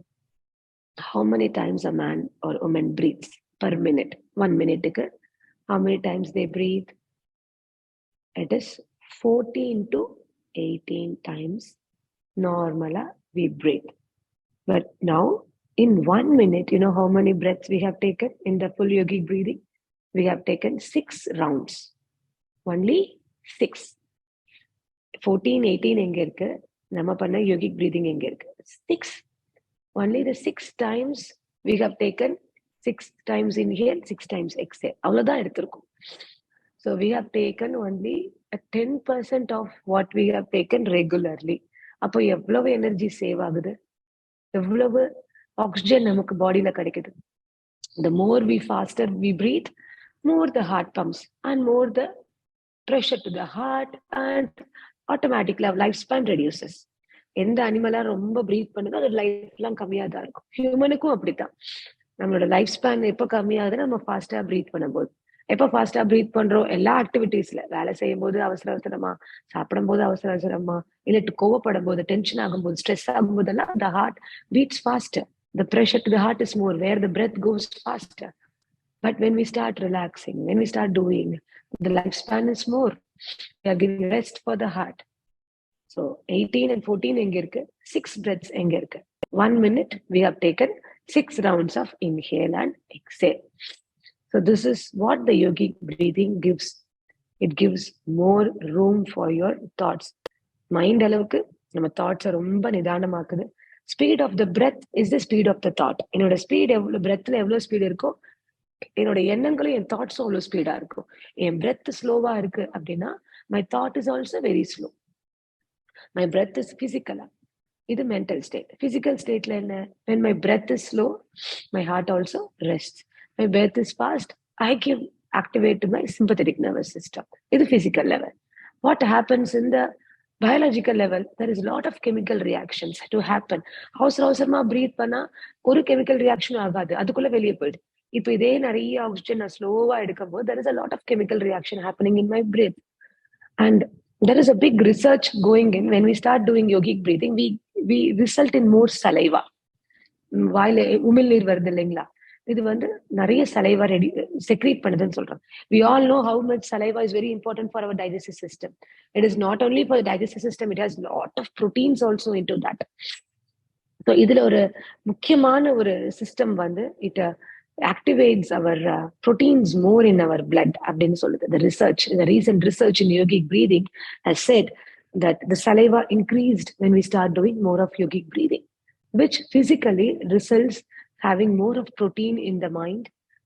how many times a man or woman breathes per minute? 1 minute. How many times they breathe? It is 14 to 18 times normally we breathe. But now, in 1 minute, you know how many breaths we have taken in the full yogic breathing? We have taken 6 rounds. Only 6. 14, 18 எங்க இருக்கு? நம்ம பண்ண yogic breathing எங்க இருக்கு? 6. Only the 6 times we have taken 6 times inhale, 6 times exhale. அவ்வளவுதான் எடுத்திருக்கும். So we have taken only a 10% of what we have taken regularly. அப்போ எவ்வளவு energy save ஆகுது? எவ்வளவு ஆக்சிஜன் நமக்கு பாடியில கிடைக்குது? The more we faster we breathe, more the heart pumps and more the pressure to the heart and automatically our lifespan reduces. எந்த அனிமலா ரொம்ப breath பண்ணுதோ அதோட லைஃப் எல்லாம் கம்மியா தான் இருக்கும். ஹியூமனுக்கும் அப்படித்தான். நம்மளோட லைஃப் ஸ்பேன் எப்போ கம்மியாகுதுன்னா நம்ம ஃபாஸ்டா பிரீத் பண்ணும்போது. எப்போ ஃபாஸ்டா பிரீத் பண்றோம்? எல்லா ஆக்டிவிட்டீஸ்ல வேலை செய்யும் போது அவசர அவசரமா, சாப்பிடும் போது அவசர அவசரமா, இல்லட்டு கோவப்படும் போது, டென்ஷன் ஆகும்போது, stress ஆகும்போதெல்லாம் the heart beats faster. The pressure to the heart is more, where the breath goes faster. But when we start relaxing, when we start doing, the lifespan is more. We are giving rest for the heart. So 18 and 14 எங்க இருக்கு? 6 breaths எங்க இருக்கு? 1 minute we have taken 6 rounds of inhale and exhale. So this is what the yogic breathing gives. It gives more room for your thoughts. Mind அளவுக்கு நம்ம thoughts ரொம்ப நிதானமாக்குது. Speed of the breath is the speed of the thought. என்னோட speed எவ்வளவு breathல எவ்வளவு speed இருக்கோ என்னோட எண்ணங்களும் என் தாட்ஸும் அவ்வளவு ஸ்பீடா இருக்கும். என் breath ஸ்லோவா இருக்கு அப்படின்னா my thought is also very slow. My breath is physical. இது mental state. Physical stateல என்ன? When my breath is slow, my heart also rests. My breath is fast, I give activate to my sympathetic nervous system. இது physical level. What happens in the biological level? There is a lot of chemical reactions to happen. அவசர அவசரமா breathe பண்ணா ஒரு chemical reaction ஆகாது. அதுக்குள்ள வெளியே போயிடுது. இப்போ இதே நிறைய ஆக்சிஜன் நான் ஸ்லோவா எடுக்கும்போது there is a lot of chemical reaction happening in my breath. And there is a big research going in. When we start doing yogic breathing, we result in more saliva. வாயில உமிழ்நீர் வருது இல்லைங்களா? இது வந்து நிறைய saliva secrete பண்ணுதுன்னு சொல்றோம். We all know how much saliva is very important for our digestive system. It is not only for the digestive system, it has lot of proteins also into that. So இதுல ஒரு முக்கியமான ஒரு system வந்து it activates our proteins more in our blood அப்படின்னு சொல்லுது. The recent research in yogic breathing has said that the saliva increased when we start doing more of yogic breathing, which physically results having more of protein in the mind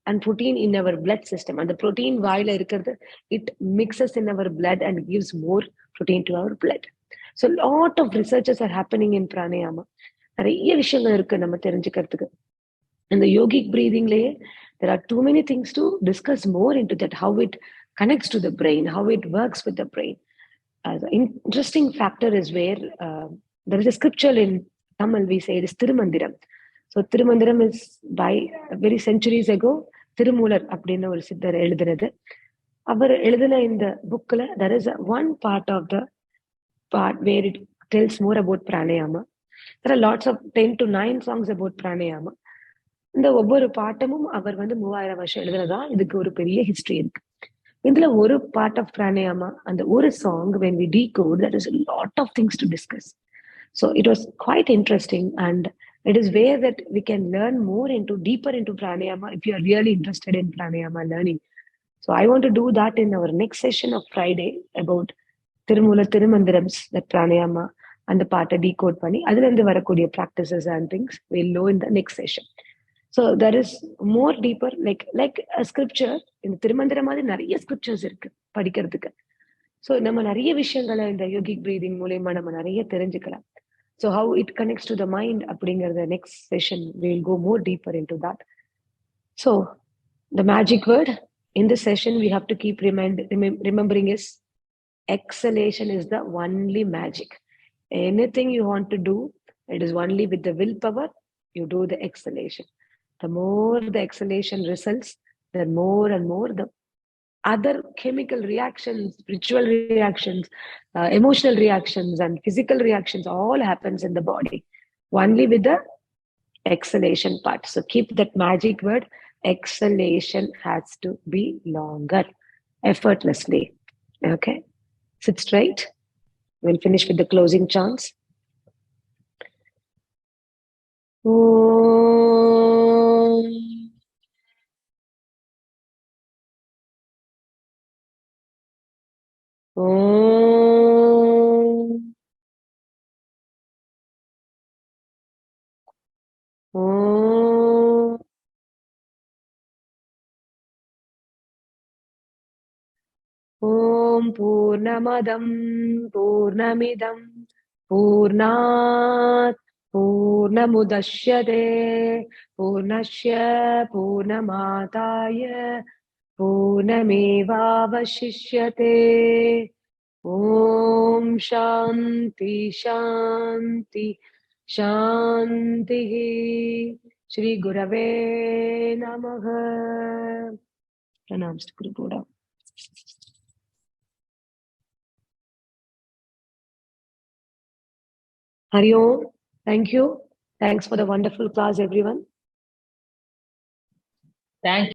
and protein in our blood system. And the protein வாயில இருக்கிறது, it mixes in our blood and gives more protein to our blood. So lot of researches are happening in pranayama. நிறைய விஷயங்கள் இருக்கு நம்ம தெரிஞ்சுக்கிறதுக்கு. In the yogic breathingலயே there are too many things to discuss more into that, how it connects to the brain, how it works with the brain. The interesting factor is where there is a scripture in Tamil, we say it is Thirumandiram. So Thirumandiram is by very centuries ago, Tirumular அப்படின்னு ஒரு சித்தர் எழுதினது. அவர் எழுதின இந்த புக்ல there is one part of the part where it tells more about pranayama. There are lots of 10 to 9 songs about pranayama. இந்த ஒவ்வொரு பாட்டமும் அவர் வந்து 3000 வருஷம் எழுதுனதா இதுக்கு ஒரு பெரிய ஹிஸ்டரி இருக்கு. இதுல ஒரு பார்ட் ஆஃப் பிராணாயாமா, அந்த ஒரு song when we decode, there is a lot of things to discuss. So it was quite interesting, and it is where that we can learn more deeper into pranayama if you are really interested in pranayama learning. So I want to do that in our next session of Friday about Tirumandirams, that pranayama, and the part decode பண்ணி அதுல இருந்து வரக்கூடிய practices and things we'll know in the next session. So there is more deeper, like a scripture. இந்த திருமந்திரம் மாதிரி நிறைய scriptures இருக்கு படிக்கிறதுக்கு. So நம்ம நிறைய விஷயங்களை இந்த யோகிக் பிரீதிங் மூலமா நம்ம நிறைய தெரிஞ்சுக்கலாம். So how it connects to the mind அப்படிங்கறத next session we'll go more deeper into that. So the magic word in this session we have to keep remembering is exhalation is the only magic. Anything you want to do, it is only with the willpower you do the exhalation. The more the exhalation results, the more and more the other chemical reactions, spiritual reactions, emotional reactions, and physical reactions all happens in the body only with the exhalation part. So keep that magic word, exhalation has to be longer, effortlessly. Okay, sit straight. We'll finish with the closing chants. Om Purnamadam Purnamidam Purnat Purnamudashyate Purnasya Purnamataya Purnamevavashishyate. Om Shanti Shanti Shanti. Shri Gurave Namaha. Pranams to Guru Buddha. Hari Om. Thank you. Thanks for the wonderful class, everyone. Thank you.